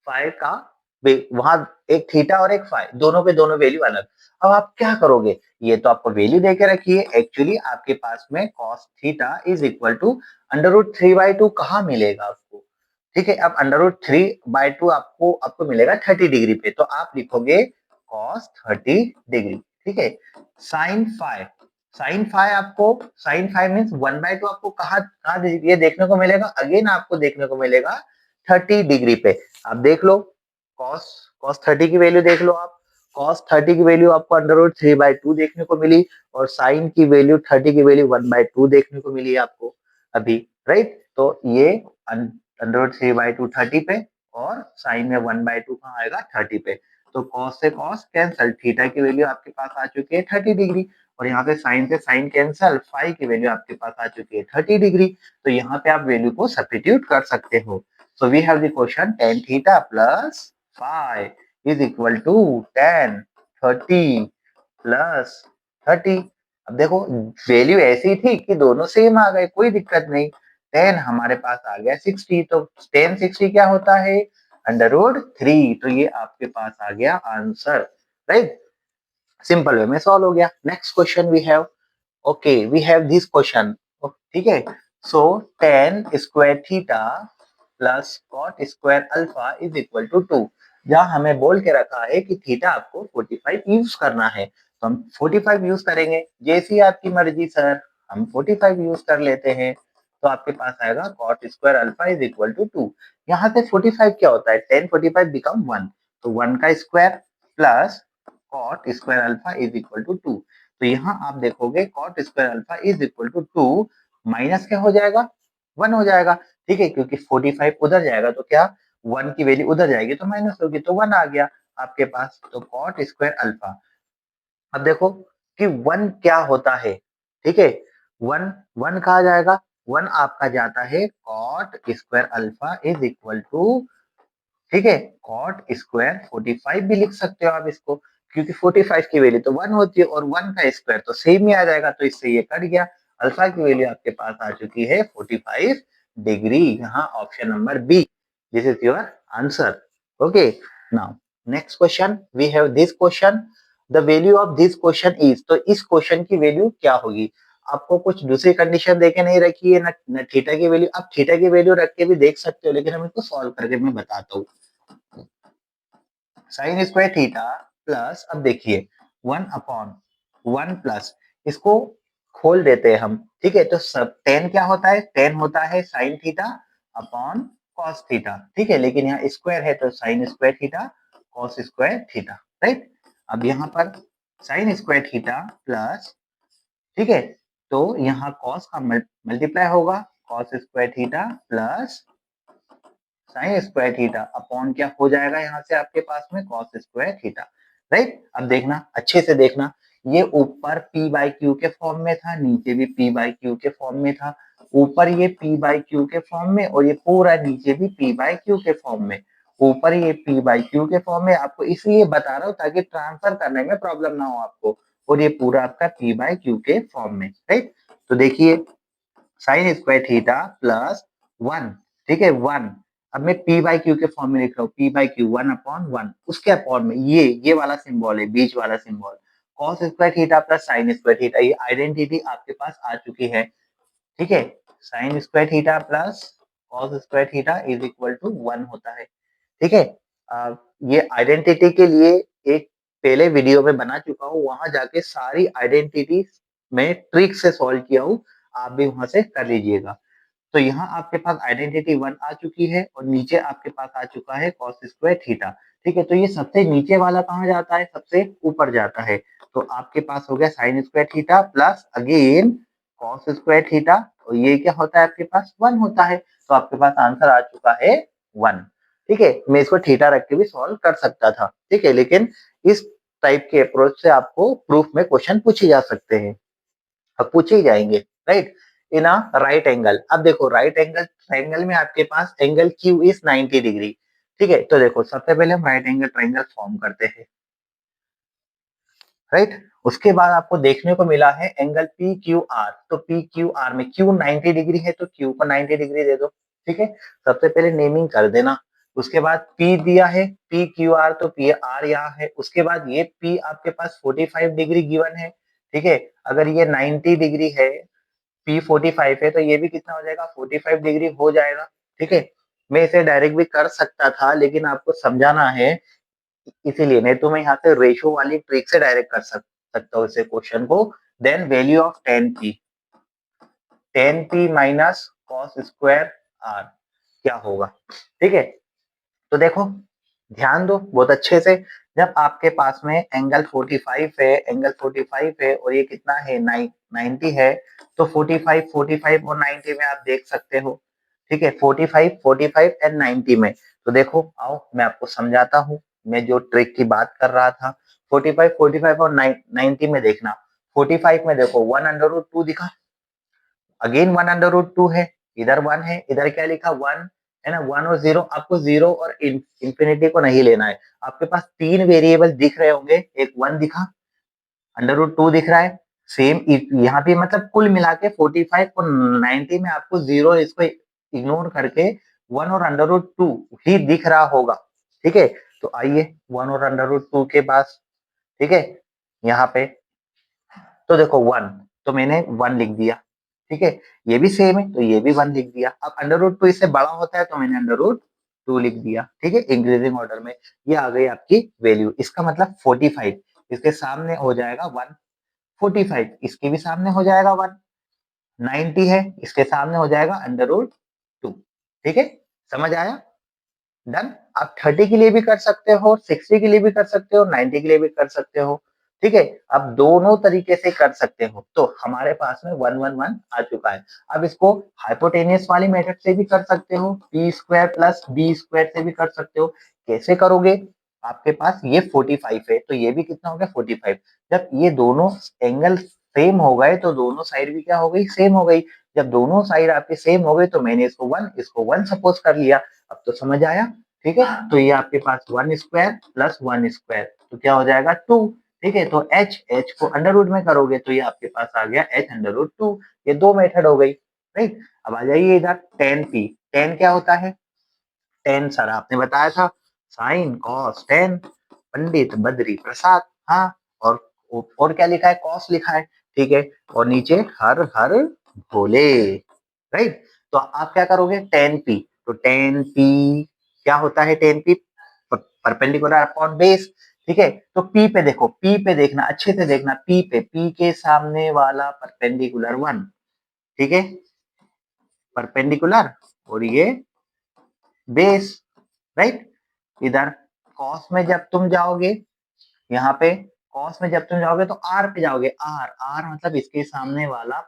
फाई का वहां एक थीटा और एक फाई, दोनों पे दोनों वैल्यू अलग। अब आप क्या करोगे? ये तो आपको वैल्यू देके रखी है, एक्चुअली आपके पास में cos theta is equal to √3/2 कहाँ मिलेगा आपको? ठीक है, अब √3/2 आपको आपको मिलेगा 30 डिग्री पे, तो आप लिखोगे cos 30 डिग्री, ठीक है। साइन फाई आपको, साइन फाई मीन्स 1/2 आपको कहाँ कहाँ ये देखने को मिलेगा? अगेन आपको देखने को मिलेगा 30 डिग्री पे। आप देख लो cos cos 30 की वैल्यू देख लो आप, cos 30 की वैल्यू आपको √3/2 देखने को मिली और साइन की वैल्यू 30 की वैल्यू 1/2 देखने को मिली आपको अभी, राइट? तो ये √3/2 30 पे और साइन में 1/2 कहाँ आएगा? 30 पे। तो cos से cos कैंसल, थीटा की वैल्यू आपके पास आ चुकी है 30 डिग्री और यहाँ पे साइन से साइन कैंसल, फाई की वैल्यू आपके पास आ चुकी है 30 डिग्री। तो यहाँ पे आप वैल्यू को सब्स्टिट्यूट कर सकते हो। So we have the question tan theta plus phi is equal to tan 30 plus 30। अब देखो वैल्यू ऐसी थी कि दोनों सेम आ गए, कोई दिक्कत नहीं। tan हमारे पास आ गया 60, तो tan 60 क्या होता है √3। तो ये आपके पास आ गया आंसर, राइट। सिंपल वे में सॉल्व हो गया। Next question we have, okay we have this question, ठीक है। So tan square theta plus cot square alpha is equal to 2। जहां हमें बोल के रखा है कि थीटा आपको 45 यूज करना है, तो हम 45 यूज करेंगे। जैसी आपकी मर्जी सर, हम 45 यूज कर लेते हैं। तो आपके पास आएगा cot square alpha is equal to 2। यहाँ से 45 क्या होता है, 10 45 बिकम 1, तो 1 का square plus cot square alpha is equal to 2। तो यहाँ आप देखोगे cot square alpha is equal to 2 minus क्या हो जाएगा, 1 हो जाएगा, ठीक है। क्योंकि 45 उधर जाएगा तो क्या 1 की वैल्यू उधर जाएगी तो माइनस होगी, तो 1 आ गया आपके पास। तो कॉट स्क्वायर अल्फा, अब देखो कि 1 क्या होता है, ठीक है। 1 1 कहा जाएगा, 1 आपका जाता है cot square alpha is equal to, ठीक है, कॉट स्क्वायर 45 भी लिख सकते हो आप इसको, क्योंकि 45 की वैल्यू तो 1 होती है और 1 का स्क्वायर तो सेम ही आ जाएगा, तो इससे ये कट गया। अल्फा की वैल्यू आपके पास आ चुकी है 45 डिग्री। यहाँ option number B, this is your answer. Okay, now next question we have this question, the value of this question is. तो इस क्वेश्चन की वैल्यू क्या होगी, आपको कुछ दूसरी कंडीशन देके नहीं रखी है ना थीटा की वैल्यू, आप थीटा की वैल्यू रख के भी देख सकते हो, लेकिन हम इसको सॉल्व करके मैं बताता हूँ। साइन स्क्वायर थीटा प्लस, अब देखिए 1/1 प्लस, इसको खोल देते हैं हम, ठीक है। तो सब टेन क्या होता है, टेन होता है sine theta upon cos theta, ठीक है। लेकिन यहाँ स्क्वायर है तो sign square theta cos square theta, right. अब यहाँ पर साइन स्क्वायर थीटा प्लस, ठीक है, तो यहाँ कॉस का मल्टीप्लाई होगा cos square theta plus sine square theta upon क्या हो जाएगा यहाँ से आपके पास में कॉस स्क्वायर थीटा, राइट। अब देखना अच्छे से देखना, ये ऊपर p बाई क्यू के फॉर्म में था, नीचे भी p बाई क्यू के फॉर्म में था। ऊपर ये p बाई क्यू के फॉर्म में और ये पूरा नीचे भी p बाई क्यू के फॉर्म में। ऊपर ये p बाई क्यू के फॉर्म में, आपको इसलिए बता रहा हूँ ताकि ट्रांसफर करने में प्रॉब्लम ना हो आपको। और ये पूरा आपका p बाई क्यू के फॉर्म में, राइट। तो देखिए साइन स्क्वायर थीटा प्लस 1, ठीक है 1। अब मैं p बाई क्यू के फॉर्म में लिख रहा हूँ, p बाई क्यू 1/1, उसके अपॉन में ये वाला सिंबल है, बीच वाला symbol cos square theta plus sine square theta. ये आइडेंटिटी आपके पास आ चुकी है, ठीक है। Sine square theta plus cos square theta is equal to 1 होता है, ठीक है। ये आइडेंटिटी के लिए एक पहले वीडियो में बना चुका हूँ, वहां जाके सारी आइडेंटिटी में ट्रिक से सॉल्व किया हूँ, आप भी वहां से कर लीजिएगा। तो यहाँ आपके पास आइडेंटिटी 1 आ चुकी है और नीचे आपके पास आ चुका है कॉस स्क्वायर थीटा, ठीक है। तो ये सबसे नीचे वाला कहाँ जाता है, सबसे ऊपर जाता है। तो आपके पास हो गया sign square theta plus again cos square theta, और ये क्या होता है आपके पास 1 होता है। तो आपके पास आंसर आ चुका है 1, ठीक है। मैं इसको थीटा रख के भी सॉल्व कर सकता था, ठीक है, लेकिन इस टाइप के अप्रोच से आपको प्रूफ में क्वेश्चन पूछे जा सकते हैं, अब पूछे ही जाएंगे, right. In a right angle, अब देखो राइट एंगल ट्रायंगल में आपके पास एंगल क्यू इज 90 डिग्री, ठीक है। तो देखो सबसे पहले हम राइट एंगल ट्रायंगल फॉर्म करते हैं, राइट। उसके बाद आपको देखने को मिला है एंगल पी क्यू आर, तो पी क्यू आर में क्यू 90 डिग्री है तो क्यू को 90 डिग्री दे दो, ठीक है। सबसे पहले नेमिंग कर देना। उसके बाद पी दिया है पी क्यू आर, तो पी आर यहाँ है। उसके बाद ये पी आपके पास 45 डिग्री गिवन है, ठीक है। अगर ये 90 डिग्री है, P45 है, तो ये भी कितना हो जाएगा 45 डिग्री हो जाएगा, ठीक है। मैं इसे डायरेक्ट भी कर सकता था लेकिन आपको समझाना है इसीलिए, नहीं तो मैं यहाँ से रेशो वाली ट्रिक से डायरेक्ट कर सकता हूँ इसे क्वेश्चन को। Then value of 10p minus cos square R क्या होगा, ठीक है। तो देखो ध्यान दो बहुत अच्छे से, जब आपके पास में एंगल 45 है, एंगल 45 है और ये कितना है 90 है, तो 45 45 और 90 में आप देख सकते हो, ठीक है। 45 45 एंड 90 में, तो देखो आओ मैं आपको समझाता हूँ, मैं जो ट्रिक की बात कर रहा था। 45 45 और 90 में देखना, 45 में देखो 1/√2 दिखा, अगेन 1/√2 है, इधर 1 है, इधर क्या लिखा 1, है ना, 1 और 0, आपको 0 और इंफिनिटी को नहीं लेना है। आपके पास 3 वेरिएबल दिख रहे होंगे, एक 1 दिखा, √2 दिख रहा है, सेम यहाँ भी, मतलब कुल मिला के 45 और 90 में आपको 0 इसको इग्नोर करके 1 और √2 ही दिख रहा होगा। ठीक है, तो आइए 1 और √2 के पास, ठीक है, यहाँ पे तो देखो 1, तो मैंने 1 लिख दिया, ठीक है, ये भी सेम है तो ये भी 1 लिख दिया। अब √2 इससे बड़ा होता है तो मैंने √2 लिख दिया, ठीक है, इंक्रीजिंग ऑर्डर में। ये आ गई आपकी वैल्यू, इसका मतलब 45, इसके सामने हो जाएगा 1, 45 इसके भी सामने हो जाएगा 1, 90 है इसके सामने हो जाएगा √2। ठीक है, समझ आया? डन। आप 30 के लिए भी कर सकते हो, 60 के लिए भी कर सकते हो, 90 के लिए भी कर सकते हो। ठीक है, आप दोनों तरीके से कर सकते हो। तो हमारे पास में 111 आ चुका है। अब इसको हाइपोटेनियस वाली मेथड से भी कर सकते हो, p square plus b square से भी कर सकते हो। कैसे करोगे? आपके पास ये 45 है तो ये भी कितना हो गया 45। जब ये दोनों एंगल सेम हो गए तो दोनों साइड भी क्या हो गई, सेम हो गई। जब दोनों साइड आपके सेम हो गए तो मैंने इसको 1 इसको 1 सपोज कर लिया। अब तो समझ आया? ठीक है, तो ये आपके पास 1 स्क्वायर प्लस 1 स्क्वायर तो क्या हो जाएगा 2। ठीक है, तो h को अंडर रूट में करोगे तो ये आपके पास आ गया h√2। ये दो मेथड हो गई, राइट। अब आ जाइए इधर tan p। tan क्या होता है? tan सर आपने बताया था, sine cos tan, Pandit Badri Prasad. हाँ, और क्या लिखा है? कॉस लिखा है, ठीक है, और नीचे हर हर भोले, राइट। तो आप क्या करोगे? tan p, तो tan p क्या होता है? tan p perpendicular upon base. ठीक है, तो p पे देखो, p पे देखना, अच्छे से देखना, p पे, p के सामने वाला परपेंडिकुलर 1, ठीक है, परपेंडिकुलर, और ये बेस, राइट। इधर कॉस में जब तुम जाओगे, यहाँ पे कॉस में जब तुम जाओगे तो आर पे जाओगे, आर, आर मतलब इसके सामने वाला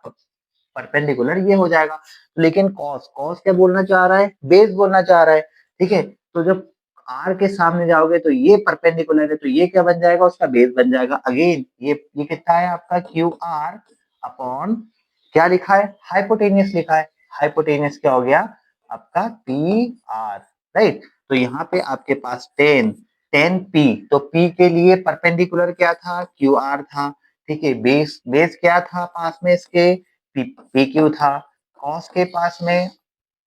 परपेंडिकुलर ये हो जाएगा। लेकिन कॉस, कॉस क्या बोलना चाह रहा है? बेस बोलना चाह रहा है, ठीक है। तो जब आर के सामने जाओगे तो ये परपेंडिकुलर है तो ये क्या बन जाएगा? उसका बेस बन जाएगा। अगेन ये कितना है आपका? QR अपॉन क्या लिखा है? हाइपोटेनियस लिखा है। हाइपोटेनियस क्या हो गया? आपका PR, राइट। तो यहाँ पे आपके पास 10p, तो p के लिए परपेंडिकुलर क्या था? QR था, ठीक है। बेस, बेस क्या था पास में इसके? PQ था। कॉस के पास में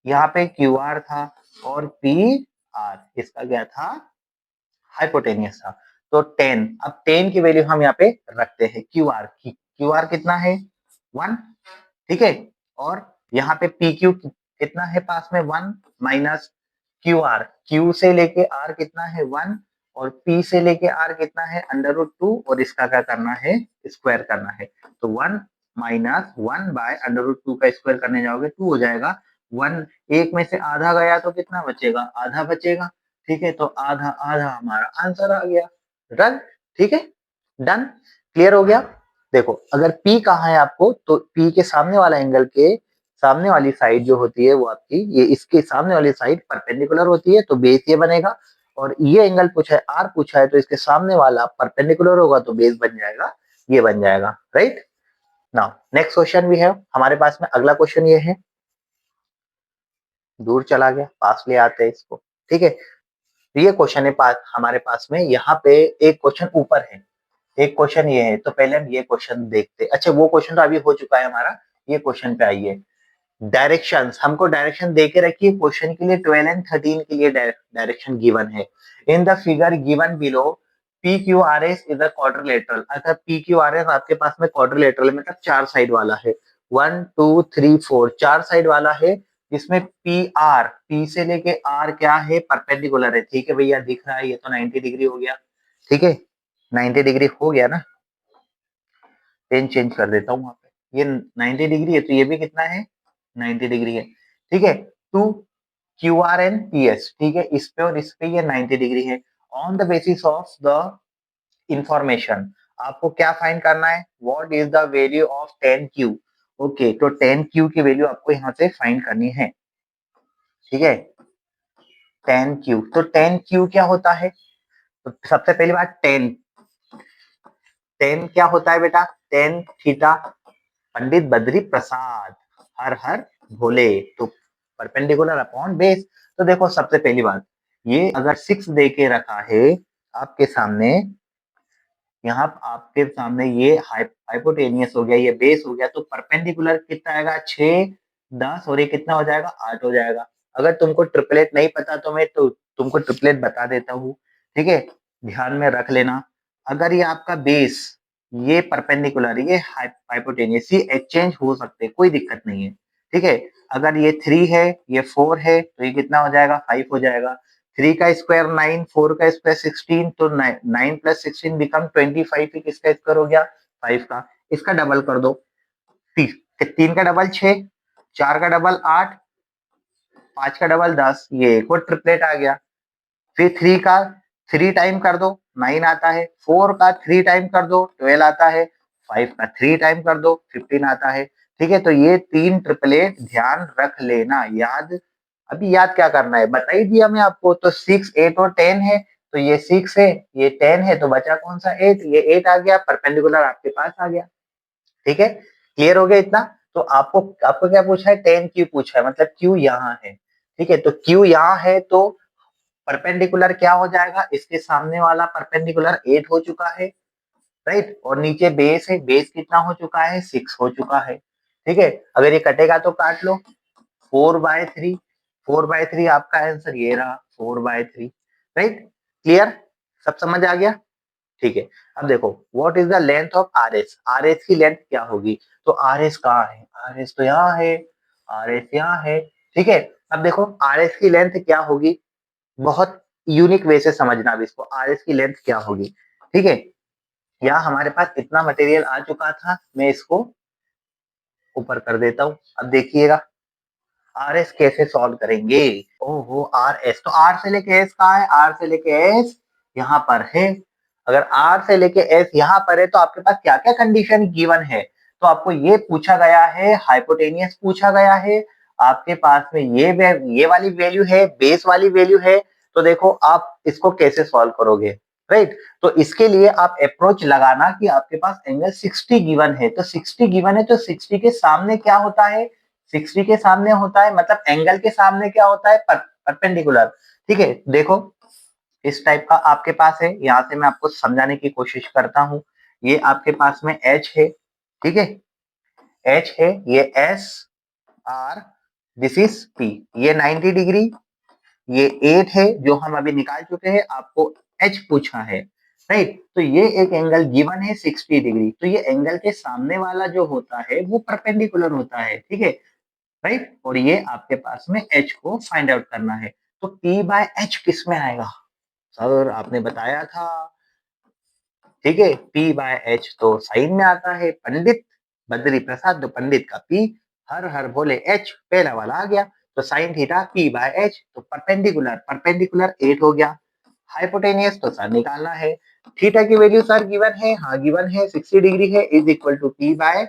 यहाँ पे QR था और PR इसका क्या था? हाइपोटेनियस था। तो 10, अब 10 की वैल्यू हम यहाँ पे रखते हैं QR की। QR कितना है? 1, ठीक है, और यहाँ पे PQ कितना है पास में? 1 माइनस QR, Q से लेके R कितना है? 1, और P से लेके R कितना है? √2, और इसका क्या करना है? स्क्वायर करना है। तो 1 माइनस 1 बाय √2 का स्क्वायर करने जाओगे 2 हो जाएगा। 1 एक में से आधा गया तो कितना बचेगा? आधा बचेगा, ठीक है। तो आधा आधा हमारा आंसर आ गया। डन, ठीक है, डन, क्लियर हो गया। देखो अगर P कहाँ है आपको, तो P के सामने वाला एंगल के सामने वाली साइड जो होती है वो आपकी, ये इसके सामने वाली साइड परपेंडिकुलर होती है तो बेस ये बनेगा। और ये एंगल पूछा है, R पूछा है, तो इसके सामने वाला परपेंडिकुलर होगा तो बेस बन जाएगा, ये बन जाएगा, राइट। नाउ नेक्स्ट क्वेश्चन भी है हमारे पास में। अगला क्वेश्चन ये है, दूर चला गया, पास ले आते हैं इसको, ठीक है। तो ये क्वेश्चन है पास हमारे पास में, यहाँ पे एक क्वेश्चन ऊपर है, एक क्वेश्चन ये है, तो पहले हम ये क्वेश्चन देखते। अच्छा, वो क्वेश्चन तो अभी हो चुका है हमारा, ये क्वेश्चन पे आइए। डायरेक्शंस, हमको डायरेक्शन दे के रखिए क्वेश्चन के लिए। 12 एंड 13 के लिए डायरेक्शन गिवन है। In the figure given below PQRS is a quadrilateral. अगर PQRS आपके पास में क्वाड्रिलेटरल मतलब चार साइड वाला है, 1 2 3 4 चार साइड वाला है, जिसमें PR, P से लेके R क्या है? परपेंडिकुलर है, ठीक है भैया, दिख रहा है, ये तो 90 डिग्री हो गया, ठीक है, 90 डिग्री हो गया ना। पेन चेंज कर देता हूँ वहां पे, ये 90 डिग्री है तो ये भी कितना है? 90 डिग्री है, ठीक है। टू QRNPS, ठीक है, इस पे और इस पे ये 90 डिग्री है। On the basis of the information, आपको क्या फाइंड करना है? What is the value of 10Q? Okay, तो 10Q की वैल्यू आपको यहाँ से फाइंड करनी है, ठीक है। 10Q, तो 10Q क्या होता है? तो सबसे पहली बात, 10 10 क्या होता है बेटा? 10 थीटा, पंडित बद्री प्रसाद, हर हर भोले, तो परपेंडिकुलर अपॉन बेस। तो देखो सबसे पहली बात, ये अगर 6 दे के रखा है आपके सामने, यहाँ आपके सामने ये हाइपोटेनियस हो गया, ये बेस हो गया, तो परपेंडिकुलर कितना आएगा 6, 10 और ये कितना हो जाएगा 8 हो जाएगा। अगर तुमको ट्रिपलेट नहीं पता तो मैं तो तुमको ट्रिपलेट बता देता हूँ, ठीक है, ध्यान में रख लेना। अगर ये आपका बेस, ये परपेंडिकुलर, ये हाइपोटेनियस, ये एक्सचेंज हो सकते, कोई दिक्कत नहीं है, ठीक है। अगर ये 3 है, ये 4 है, तो ये कितना हो जाएगा 5 हो जाएगा। 3 का स्क्वायर 9, 4 का स्क्वायर 16, तो 9 प्लस 16 बिकम 25, किसका स्क्वायर हो गया 5 का। इसका डबल कर दो, 3 का डबल 6, 4 का डबल 8, 5 का डबल 10, ये एक और ट्रिपलेट आ गया। फिर 3 का 3 टाइम कर दो 9 आता है, 4 का 3 टाइम कर दो 12 आता है, 5 का 3 टाइम कर दो 15 आता है, ठीक है। तो ये 3 ट्रिपलेट ध्यान रख लेना, याद, अभी याद क्या करना है बता ही दिया मैं आपको। तो 6, 8 और 10 है, तो ये 6 है, ये 10 है, तो बचा कौन सा 8, ये 8 आ गया, परपेंडिकुलर आपके पास आ गया, ठीक है। क्लियर हो गया इतना। तो आपको आपको क्या पूछा है, 10 क्यू पूछा है, मतलब क्यू यहाँ है, ठीक है। तो क्यू यहाँ है तो परपेंडिकुलर क्या हो जाएगा, इसके सामने वाला परपेंडिकुलर 8 हो चुका है, राइट। और नीचे बेस है, बेस कितना हो चुका है 6 हो चुका है, ठीक है। अगर ये कटेगा तो काट लो, 4/3, 4/3 आपका आंसर ये रहा 4/3, राइट। क्लियर, सब समझ आ गया, ठीक है। अब देखो what is the length of R S, R S की लेंथ क्या होगी। तो आर एस कहाँ है, आर एस तो यहाँ है, आर एस यहाँ है, ठीक है। अब देखो आर एस की लेंथ क्या होगी, बहुत यूनिक वे से समझना अब इसको, आर एस की लेंथ क्या होगी, ठीक है। यहाँ हमारे पास इतना मटेरियल आ चुका था, मैं इसको ऊपर कर देता हूँ। अब देखिएगा आर एस कैसे सॉल्व करेंगे। ओहो आर एस, तो आर से लेके एस कहाँ है, आर से लेके एस यहाँ पर है। अगर आर से लेके एस यहाँ पर है तो आपके पास क्या क्या कंडीशन गिवन है। तो आपको ये पूछा गया है, हाइपोटेनियस पूछा गया है, आपके पास में ये वाली वैल्यू है, बेस वाली वैल्यू है। तो देखो आप इसको कैसे सॉल्व करोगे, राइट। तो इसके लिए आप अप्रोच लगाना कि आपके पास एंगल 60 गिवन है, तो 60 गिवन है तो 60 के सामने क्या होता है, 60 के सामने होता है, मतलब एंगल के सामने क्या होता है, परपेंडिकुलर, ठीक है। देखो इस टाइप का आपके पास है, यहाँ से मैं आपको समझाने की कोशिश करता हूँ। ये आपके पास में एच है, ठीक है, एच है, ये S, R, this is P, ये 90 डिग्री, ये 8 है जो हम अभी निकाल चुके हैं, आपको एच पूछा है, राइट। तो ये एक एंगल गिवन है 60 डिग्री, तो ये एंगल के सामने वाला जो होता है वो परपेंडिकुलर होता है, ठीक है, राइट। और ये आपके पास में एच को फाइंड आउट करना है। तो पी बाय एच किस में आएगा, सर आपने बताया था, ठीक है, पी बाय एच तो साइन में आता है, पंडित बद्री प्रसाद पंडित का पी, हर हर बोले एच, पहला वाला आ गया, तो sine theta P by H, तो परपेंडिकुलर, परपेंडिकुलर 8 हो गया, हाइपोटेनियस तो सर निकालना है, थीटा की वैल्यू सर गिवन है, हाँ गिवन है 60 डिग्री है, is equal to P by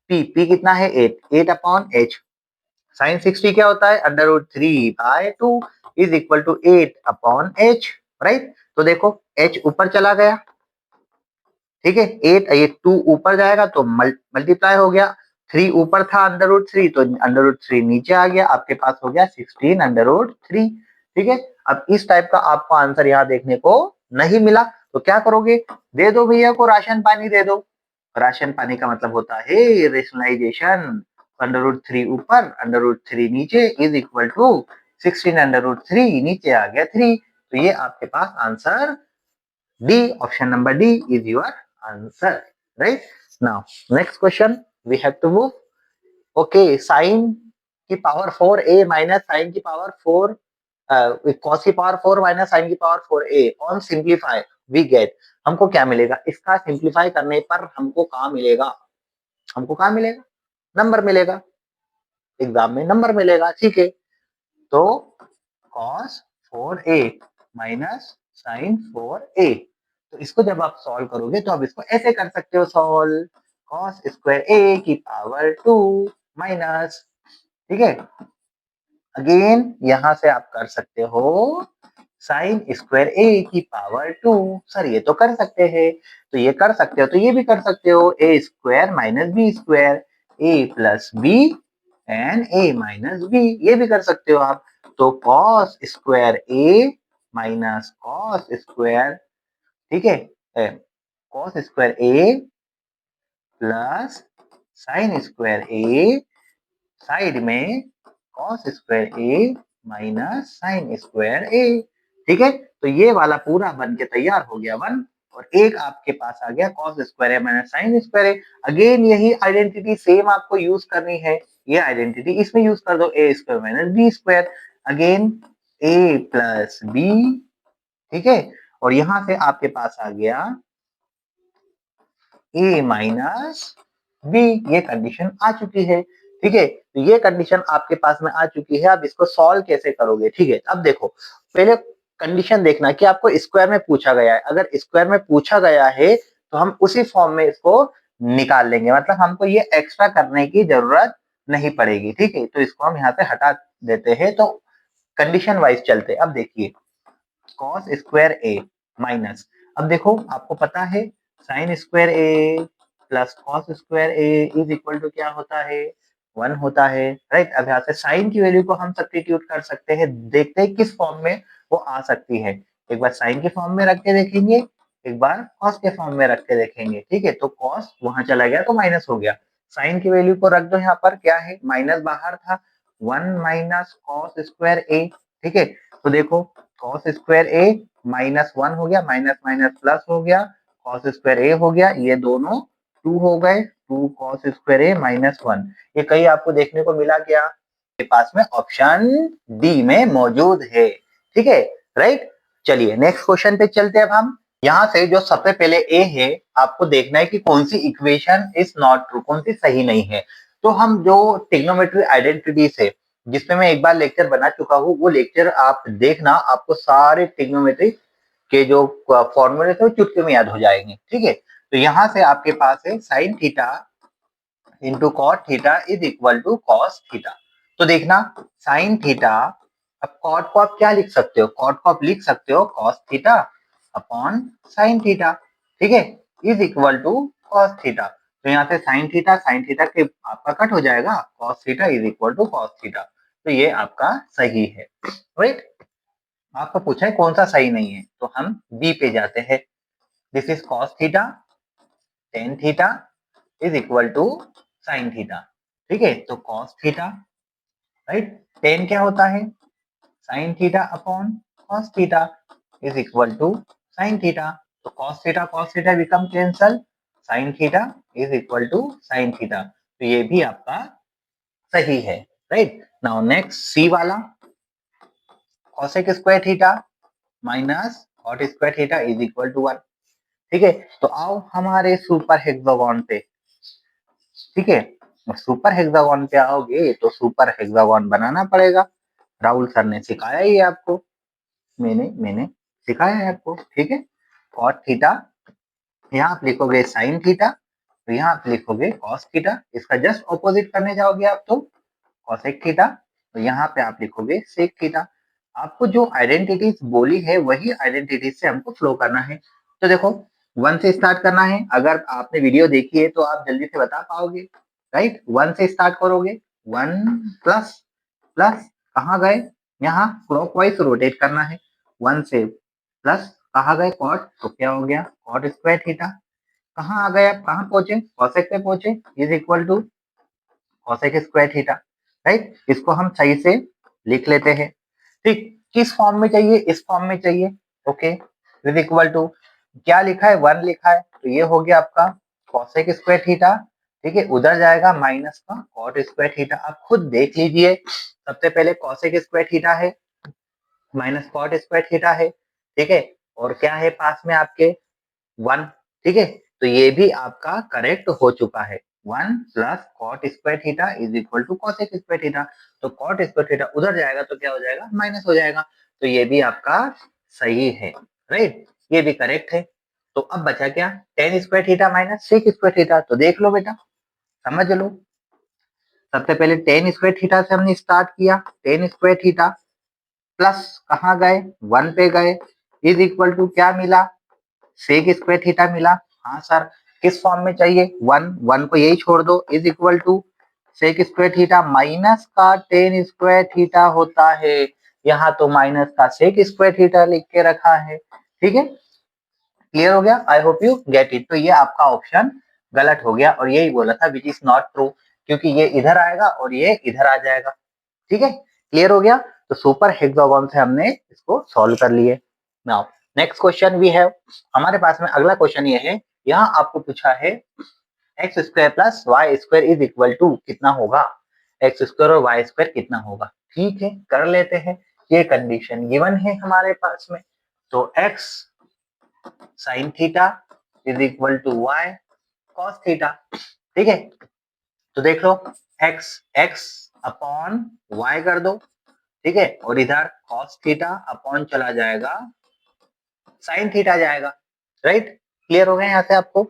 P, P कितना है 8, 8 अपॉन एच, साइन 60 क्या होता है √3/2 is equal to 8 upon H, right. तो देखो एच ऊपर चला गया, ठीक है, 8 ये 2 ऊपर जाएगा तो मल्टीप्लाई हो गया, 3 ऊपर था √3 तो √3 नीचे आ गया, आपके पास हो गया 16 √3, ठीक है। अब इस टाइप का आपको आंसर यहाँ देखने को नहीं मिला तो क्या करोगे, दे दो भैया को राशन पानी दे दो, राशन पानी का मतलब होता है रेशनलाइजेशन, √3 ऊपर √3 नीचे इज इक्वल टू 16 √3, नीचे आ गया 3, तो ये आपके पास answer D, option number D is your answer, right? Now, next question we have to move. Okay, sin की पावर 4a minus sin की पावर 4 cos की पावर 4 minus sin की power 4a on simplify we get, हमको क्या मिलेगा, इसका सिंप्लीफाई करने पर हमको कहाँ मिलेगा, हमको कहाँ मिलेगा, नंबर मिलेगा, एग्जाम में नंबर मिलेगा, ठीक है। तो cos 4a minus sin 4a, तो इसको जब आप सॉल्व करोगे तो आप इसको ऐसे कर सकते हो सॉल्व, cos स्क्वायर a की पावर 2 माइनस, ठीक है, अगेन यहां से आप कर सकते हो साइन स्क्वायर ए की पावर 2, सर ये तो कर सकते हैं, तो ये कर सकते हो तो ये भी कर सकते हो, A square minus B square, A plus B and A minus B, ये भी कर सकते हो आप। तो cos square A minus cos square, ठीक है, cos square A plus sine square A, side में cos square A minus sine square A, ठीक है। तो ये वाला पूरा बन के तैयार हो गया 1, और एक आपके पास आ गया cos square A minus sine square A. Again यही आइडेंटिटी सेम आपको यूज करनी है, ये आइडेंटिटी इसमें यूज कर दो, A square minus B square, again A plus B, ठीक है। और यहां से आपके पास आ गया ए माइनस बी, ये कंडीशन आ चुकी है, ठीक है। तो ये कंडीशन आपके पास में आ चुकी है। अब इसको सॉल्व कैसे करोगे, ठीक है। अब देखो पहले कंडीशन देखना कि आपको स्क्वायर में पूछा गया है, अगर स्क्वायर में पूछा गया है तो हम उसी फॉर्म में इसको निकाल लेंगे, मतलब हमको ये एक्स्ट्रा करने की जरूरत नहीं पड़ेगी, ठीक है। तो इसको हम यहाँ से हटा देते हैं, तो कंडीशन वाइज चलते। अब देखिए कॉस स्क्वायर ए माइनस, अब देखो आपको पता है sine square A plus cos square A is equal to क्या होता है, 1 होता है, राइट। अब यहाँ से साइन की वैल्यू को हम सब्स्टिट्यूट कर सकते हैं, देखते हैं किस फॉर्म में वो आ सकती है। एक बार साइन के फॉर्म में रख के देखेंगे, एक बार कॉस के फॉर्म में रख के देखेंगे, ठीक है। तो कॉस वहां चला गया तो माइनस हो गया, साइन की वैल्यू को रख दो, यहाँ पर क्या है माइनस बाहर था, 1 माइनस कॉस स्क्वायर ए, ठीक है। तो देखो कॉस स्क्वायर ए माइनस 1 हो गया, माइनस माइनस प्लस हो गया, कॉस स्क्वायर ए हो गया, ये दोनों 2 हो गए, 2 कॉस स्क्वायर ए माइनस 1। ये कहीं आपको देखने को मिला क्या, के पास में ऑप्शन डी में मौजूद है, ठीक है, राइट। चलिए नेक्स्ट क्वेश्चन पे चलते हैं। अब हम यहाँ से जो सबसे पहले ए है, आपको देखना है कि कौन सी इक्वेशन इज नॉट ट्रू, कौन सी सही नहीं है। तो हम जो ट्रिग्नोमेट्री आइडेंटिटीज है, जिसमें मैं एक बार लेक्चर बना चुका हूँ, वो लेक्चर आप देखना, आपको सारे ट्रिग्नोमेट्री के जो फॉर्मूले थे वो चुटकी में याद हो जाएंगे, ठीक है। तो यहाँ से आपके पास है sine theta into cot theta is equal to cos theta. तो देखना साइन थीटा, अब कॉट को आप क्या लिख सकते हो, कॉट को आप लिख सकते हो cos theta upon sine theta, ठीक है, is equal to cos theta. तो यहाँ से साइन थीटा के आपका कट हो जाएगा, cos theta is equal to cos theta. तो ये आपका सही है, राइट। आपको पूछा है कौन सा सही नहीं है, तो हम बी पे जाते हैं। This is cos theta, tan theta is equal to sine theta, ठीक है। तो कॉस थीटा, राइट, टेन क्या होता है sine theta upon cos theta is equal to sine theta. तो cos theta become cancel, sine theta is equal to sine theta. तो ये भी आपका सही है, राइट। नाउ नेक्स्ट सी वाला, cosec square theta minus cot square theta is equal to 1, ठीक है। तो आओ हमारे सुपर हेक्सागोन पे, ठीक है। सुपर हेक्सागोन पे आओगे तो सुपर हेक्सागोन बनाना पड़ेगा, राहुल सर ने सिखाया ही है आपको, मैंने सिखाया है आपको, ठीक है। कॉट थीटा, यहाँ आप लिखोगे साइन थीटा, तो यहाँ आप लिखोगे कॉस थीटा, इसका जस्ट ऑपोजिट करने जाओगे आप तो कॉसेक थीटा, तो यहाँ पे आप लिखोगे सेक थीटा। आपको जो आइडेंटिटीज बोली है वही आइडेंटिटीज से हमको फ्लो करना है। तो देखो 1 से स्टार्ट करना है, अगर आपने वीडियो देखी है तो आप जल्दी से बता पाओगे, राइट। 1 से स्टार्ट करोगे, 1 प्लस प्लस कहाँ गए, यहाँ क्लॉकवाइज रोटेट करना है, 1 से प्लस कहाँ गए कॉट, तो क्या हो गया कॉट स्क्वायर थीटा, कहाँ आ गए आप, कहाँ पहुंचे कॉसेक पे पहुंचे, is equal to cosec square theta, right. इसको हम सही से लिख लेते हैं, ठीक। किस फॉर्म में चाहिए, इस फॉर्म में चाहिए, ओके। इज इक्वल टू क्या लिखा है 1 लिखा है, तो ये हो गया आपका कॉसेक स्क्वायर थीटा, ठीक है। उधर जाएगा माइनस का कॉट स्क्वायर थीटा, आप खुद देख लीजिए, सबसे पहले कॉसेक स्क्वायर थीटा है माइनस कॉट स्क्वायर थीटा है, ठीक है। और क्या है पास में आपके 1, ठीक है। तो ये भी आपका करेक्ट हो चुका है, 1 plus cot square theta is equal to cosec square theta. तो कॉट स्क्वायर थीटा उधर जाएगा तो क्या हो जाएगा माइनस हो जाएगा, तो ये भी आपका सही है, राइट, ये भी करेक्ट है। तो अब बचा क्या, tan square theta minus sec square theta, तो देख लो बेटा, समझ लो। सबसे पहले टेन स्क्वायर थीटा से हमने स्टार्ट किया, टेन स्क्वायर थीटा प्लस कहाँ गए 1 पे गए, इज इक्वल टू क्या मिला सेक स्क्वायर थीटा मिला। हाँ सर किस फॉर्म में चाहिए, 1 को यही छोड़ दो, is equal to sec square theta minus का टेन स्क्वायर थीटा होता है, यहाँ तो माइनस का सेक स्क्वायर थीटा लिख के रखा है। ठीक है, क्लियर हो गया? आई होप यू गेट इट। तो ये आपका ऑप्शन गलत हो गया और यही बोला था विच इज नॉट ट्रू, क्योंकि ये इधर आएगा और ये इधर आ जाएगा। ठीक है, क्लियर हो गया? तो सुपर हेक्सागोन से हमने इसको सॉल्व कर लिए। Now next question we have, हमारे पास में अगला क्वेश्चन ये है, यहाँ आपको पूछा है X square plus Y square is equal to कितना होगा, एक्स स्क्वायर और वाई स्क्वायर कितना होगा। ठीक है, कर लेते हैं। ये कंडीशन गिवन है हमारे पास में, तो X sine theta is equal to Y cos theta. ठीक है, तो देख लो एक्स एक्स अपॉन वाई कर दो। ठीक है, और इधर कॉस थीटा अपॉन चला जाएगा साइन थीटा जाएगा। राइट, क्लियर हो गया? यहाँ से आपको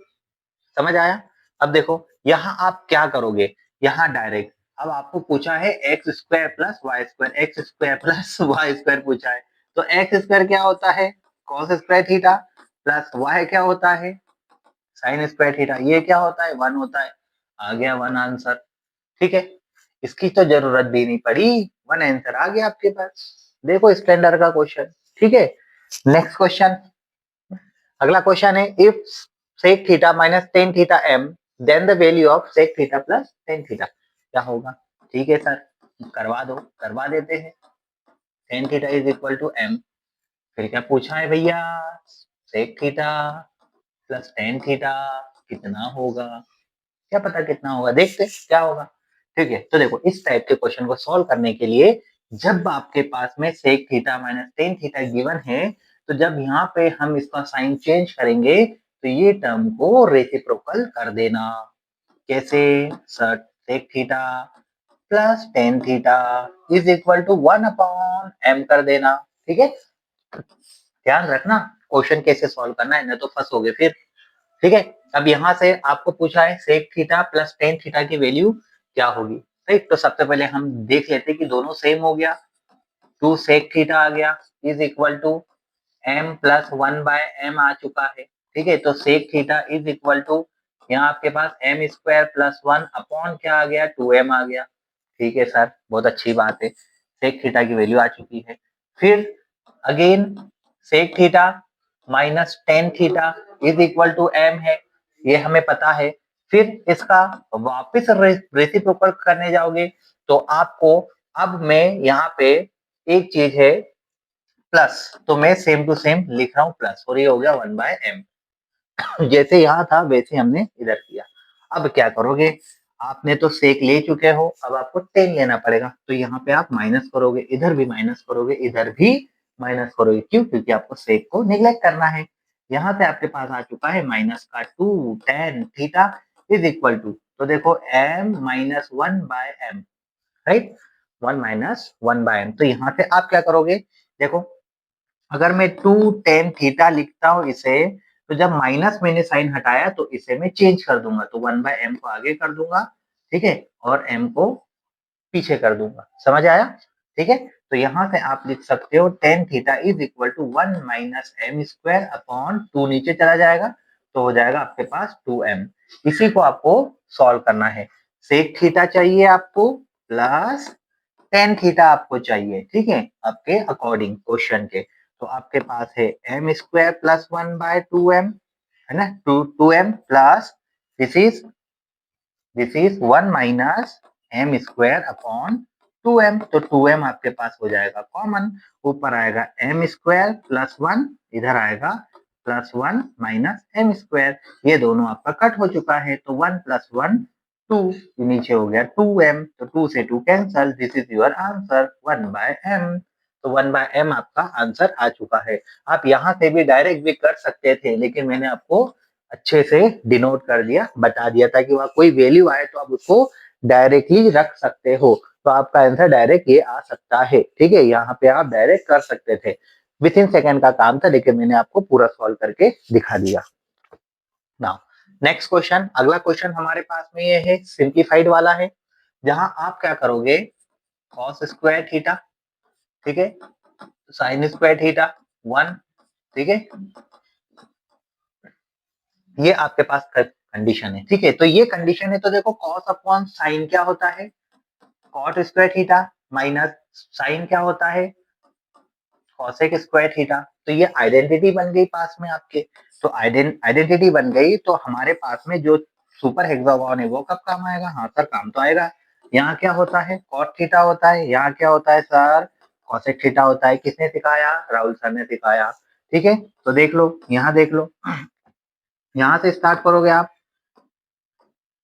समझ आया? अब देखो यहाँ आप क्या करोगे, यहाँ डायरेक्ट, अब आपको पूछा है X square plus Y square, X square plus Y square पूछा है, तो एक्स स्क्वायर क्या होता है cos square theta, plus Y क्या होता है साइन स्क्वायर थीटा, ये क्या होता है 1 होता है। आ गया 1 आंसर। ठीक है, इसकी तो जरूरत भी नहीं पड़ी, 1 आंसर आ गया आपके पास। देखो स्टैंडर्ड का क्वेश्चन। ठीक है, नेक्स्ट क्वेश्चन, अगला क्वेश्चन है if sec theta minus tan theta M then the value of sec theta plus tan theta क्या होगा। ठीक है सर, करवा दो, करवा देते हैं। Tan theta is equal to M, फिर क्या पूछा है भैया sec theta plus tan theta कितना होगा, क्या पता कितना होगा, देखते क्या होगा। ठीक है, तो देखो इस टाइप के क्वेश्चन को सॉल्व करने के लिए जब आपके पास में sec theta minus tan theta given है, तो जब यहाँ पे हम इसका साइन चेंज करेंगे तो ये टर्म को रेसिप्रोकल कर देना। कैसे sir, sec theta plus tan theta is equal to 1 upon m कर देना। ठीक है, ध्यान रखना क्वेश्चन कैसे सॉल्व करना है, नहीं तो फंसोगे फिर। ठीक है, अब यहाँ से आपको पूछा है sec theta plus tan theta की वैल्यू क्या होगी। ठीक, तो सबसे पहले हम देख लेते हैं कि दोनों सेम हो गया, टू sec थीटा आ गया is equal to m plus 1 by m आ चुका है। ठीक है, तो sec theta is equal to यहाँ आपके पास m स्क्वायर प्लस 1 अपॉन क्या आ गया 2m आ गया। ठीक है सर, बहुत अच्छी बात है, sec थीटा की वैल्यू आ चुकी है। फिर again sec theta minus tan theta is equal to m है, ये हमें पता है। फिर इसका वापस रेसिप्रोकल करने जाओगे तो आपको, अब मैं यहाँ पे एक चीज है प्लस, तो मैं सेम टू सेम लिख रहा हूँ प्लस, और ये हो गया 1 बाय एम। जैसे यहाँ था वैसे हमने इधर किया। अब क्या करोगे, आपने तो सेक ले चुके हो, अब आपको टेन लेना पड़ेगा, तो यहाँ पे आप माइनस करोगे, इधर भी माइनस करोगे, इधर भी माइनस करोगे। क्यों? क्योंकि आपको सेक को निग्लेक्ट करना है। यहाँ से आपके पास आ चुका है माइनस का 2 tan theta is equal to, तो देखो m minus 1 by m, right, 1 minus 1 by m. तो यहाँ से आप क्या करोगे, देखो अगर मैं 2 टेन थीटा लिखता हूँ इसे, तो जब माइनस मैंने साइन हटाया तो इसे मैं चेंज कर दूंगा, तो 1 बाय एम को आगे कर दूंगा। ठीक है, और m को पीछे कर दूंगा। समझ आया? ठीक है, तो यहाँ से आप लिख सकते हो tan theta is equal to 1 minus m square upon 2 नीचे चला जाएगा, तो हो जाएगा आपके पास 2m। इसी को आपको सॉल्व करना है। सेक थीटा चाहिए आपको प्लस टेन थीटा आपको चाहिए। ठीक है, आपके अकॉर्डिंग क्वेश्चन के, तो आपके पास है M square plus 1 bye 2m, है ना, 2m plus this is 1 minus m square upon 2m, तो 2m आपके पास हो जाएगा कॉमन, ऊपर आएगा एम स्क्वायर प्लस 1, इधर आएगा प्लस 1 माइनस एम स्क्वायर, ये दोनों आपका कट हो चुका है, तो 1 प्लस 1 2, नीचे हो गया 2m, तो 2 से 2 cancel, this is your answer 1 by m। तो 1 बाय m आपका आंसर आ चुका है। आप यहाँ से भी डायरेक्ट भी कर सकते थे, लेकिन मैंने आपको अच्छे से डिनोट कर दिया, बता दिया था कि वहां कोई वैल्यू आए तो आप उसको डायरेक्टली रख सकते हो, तो आपका आंसर डायरेक्ट ये आ सकता है। ठीक है, यहाँ पे आप डायरेक्ट कर सकते थे, विद इन सेकेंड का काम था, लेकिन मैंने आपको पूरा सॉल्व करके दिखा दिया। नाउ नेक्स्ट क्वेश्चन, अगला क्वेश्चन हमारे पास में ये है सिंप्लीफाइड वाला है, जहां आप क्या करोगे कॉस स्क्वायर थीटा, ठीक है, साइन स्क्वायर थीटा 1, ठीक है, ये आपके पास कंडीशन है। ठीक है, तो ये कंडीशन है, तो देखो कॉस अपॉन साइन क्या होता है cot square theta, minus sine क्या होता है कॉसेक स्क्वायर थीटा। तो ये आइडेंटिटी बन गई पास में आपके। तो आइडेंटिटी बन गई तो हमारे पास में जो सुपर हेक्सागोन है वो कब काम आएगा? हाँ सर काम तो आएगा। यहाँ क्या होता है? कॉट थीटा होता है। यहाँ क्या होता है सर? कॉसेक थीटा होता है। किसने सिखाया? राहुल सर ने सिखाया। ठीक है, तो देख लो, यहाँ देख लो, यहाँ से स्टार्ट करोगे आप,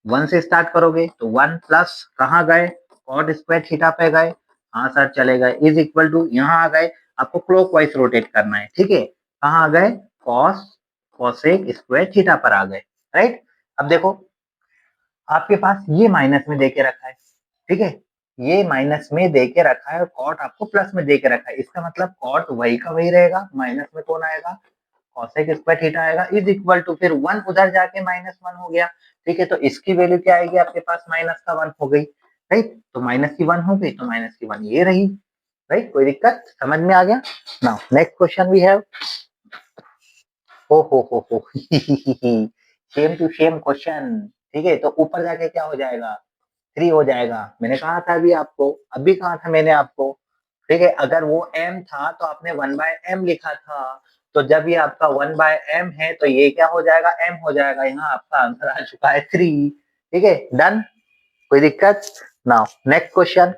1 से स्टार्ट करोगे तो 1 प्लस कहाँ गए? कॉट स्क्वायर थीटा पे गए। हाँ सर चले गए, इज इक्वल टू यहाँ आ गए। आपको क्लॉकवाइज रोटेट करना है, ठीक है। कहाँ आ गए? कॉस कॉसेक स्क्वायर थीटा पर आ गए, राइट। अब देखो आपके पास ये माइनस में दे के रखा है, ठीक है, ये माइनस में दे के रखा है और कॉट आपको प्लस में दे के रखा है। इसका मतलब कॉट वही का वही रहेगा, माइनस में कौन आएगा? कॉसेक स्क्वायर थीटा आएगा, इज इक्वल टू फिर 1 उधर जाके -1 हो गया, ठीक है। तो इसकी वैल्यू क्या आएगी आपके पास? माइनस का 1 हो गई, राइट। तो माइनस की 1 हो गई तो माइनस की 1 ये रही, राइट। कोई दिक्कत? समझ में आ गया? Now next question we have, हो सेम टू सेम क्वेश्चन, ठीक है। तो ऊपर जाके क्या हो जाएगा? 3 हो जाएगा। मैंने कहा था अभी आपको, अभी कहा था मैंने आपको, ठीक है। अगर वो m था तो आपने 1/m लिखा था, तो जब ये आपका 1/m है तो ये क्या हो जाएगा? m हो जाएगा। यहाँ आपका आंसर आ चुका है 3, ठीक है। डन, कोई दिक्कत? Now next question,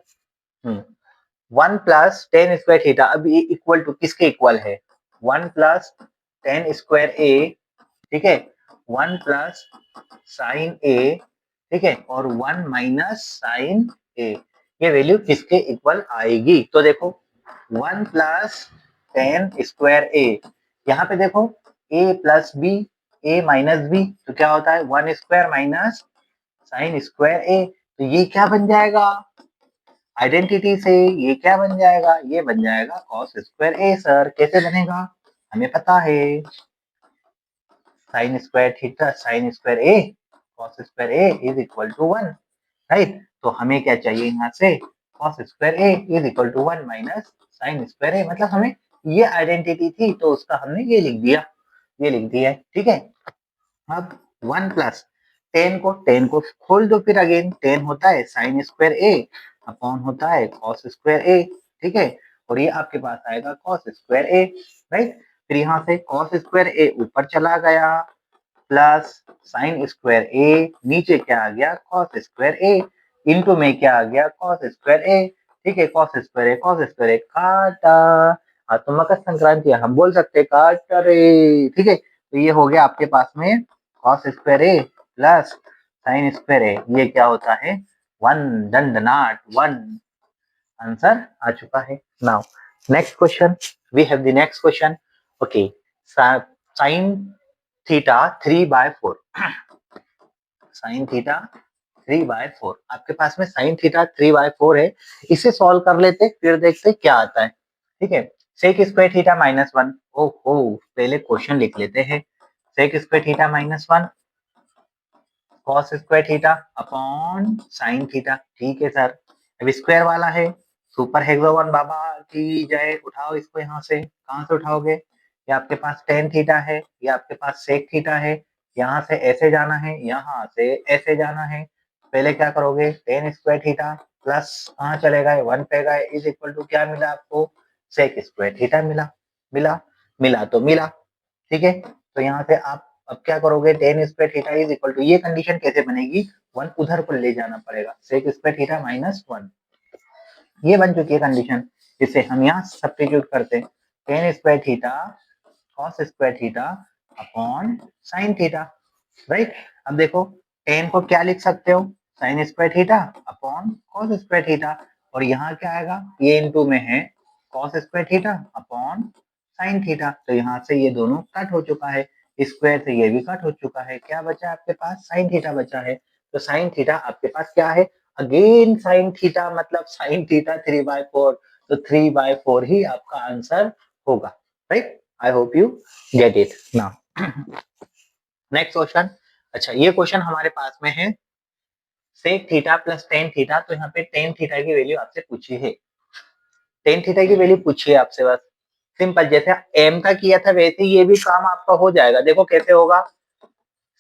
1 plus ten square theta. अब ये इक्वल टू किसके इक्वल है? 1 प्लस टेन स्क्वायर ए, ठीक है, 1 प्लस साइन ए, ठीक है, और 1 माइनस साइन ए। ये वैल्यू किसके इक्वल आएगी? तो देखो 1 प्लस टेन स्क्वायर ए, यहाँ पे देखो a plus b, a minus b, तो क्या होता है? 1 square minus sine square a. तो ये क्या बन जाएगा? आइडेंटिटी से ये क्या बन जाएगा? ये बन जाएगा कॉस स्क्वायर ए। सर कैसे बनेगा? हमें पता है, sine square theta sine square A cos square A is equal to 1, right. तो हमें क्या चाहिए यहाँ से? Cos square A is equal to 1 minus sine square A. मतलब हमें ये आइडेंटिटी थी तो उसका हमने ये लिख दिया, ये लिख दिया है, ठीक है। अब 1 प्लस टेन को खोल दो, फिर अगेन 10 होता है साइन स्क्वायर ए अपॉन होता है कॉस स्क्वायर ए, ठीक है। और ये आपके पास आएगा कॉस स्क्वायर ए, राइट। फिर यहाँ से कॉस स्क्वायर ए ऊपर चला गया प्लस साइन स्क्वायर ए, नीचे क्या आ गया? कॉस स्क्वायर ए, इनटू में क्या आ गया? कॉस स्क्वायर ए, ठीक है। Cos square A, cos square ए काटा। हाँ तो मकर संक्रांति हम बोल सकते हैं काटा रे, ठीक है। तो ये हो गया आपके पास में cos square A plus sine square ए, ये क्या होता है? 1, दंडनाट 1, आंसर आ चुका है। Now next question, we have the next question, okay. Sine theta 3/4, sine theta 3/4, आपके पास में साइन थीटा 3/4 है। इसे सॉल्व कर लेते फिर देखते क्या आता है, ठीक है। सेक स्क्वायर थीटा -1, ओहो पहले क्वेश्चन लिख लेते हैं। Sec square theta -1 cos square theta upon sine theta, ठीक है सर। अब स्क्वायर वाला है, सुपर हेक्सागोन बाबा की जय। उठाओ इसको यहाँ से, कहाँ से उठाओगे? ये आपके पास टेन थीटा है, ये आपके पास सेक थीटा है। यहाँ से ऐसे जाना है, यहाँ से ऐसे जाना है। पहले क्या करोगे? टेन स्क्वायर थीटा प्लस कहाँ चले गए? 1 पे गए, इज इक्वल टू क्या मिला आपको? सेक स्क्वायर थीटा मिला। मिला मिला तो मिला, ठीक है। तो यहाँ से आप अब क्या करोगे? Tan square theta is equal to, ये कंडीशन कैसे बनेगी? 1 उधर को ले जाना पड़ेगा, सेक स्क्वायर थीटा -1, ये बन चुकी है कंडीशन। जिसे हम यहाँ सब्स्टिट्यूट करते हैं, ten square theta cos square theta upon sine theta, right. अब देखो टेन को क्या लिख सकते हो? Sign square theta upon cos square theta, और यहाँ क्या आएगा? ये इनटू में है cos square theta upon sine theta. तो यहाँ से ये दोनों कट हो चुका है, स्क्वायर से ये भी कट हो चुका है। क्या बचा आपके पास? साइन थीटा बचा है। तो साइन थीटा आपके पास क्या है? अगेन साइन थीटा, मतलब साइन थीटा 3/4, तो 3/4 ही आपका आंसर होगा, right. I hope you get it now. Next question, अच्छा ये क्वेश्चन हमारे पास में है sec theta plus tan theta. तो यहाँ पे टेन थीटा की वैल्यू आपसे पूछी है, टेन थीटा की वैल्यू पूछी है आपसे, बस सिंपल। जैसे एम का किया था वैसे ये भी काम आपका हो जाएगा। देखो कैसे होगा?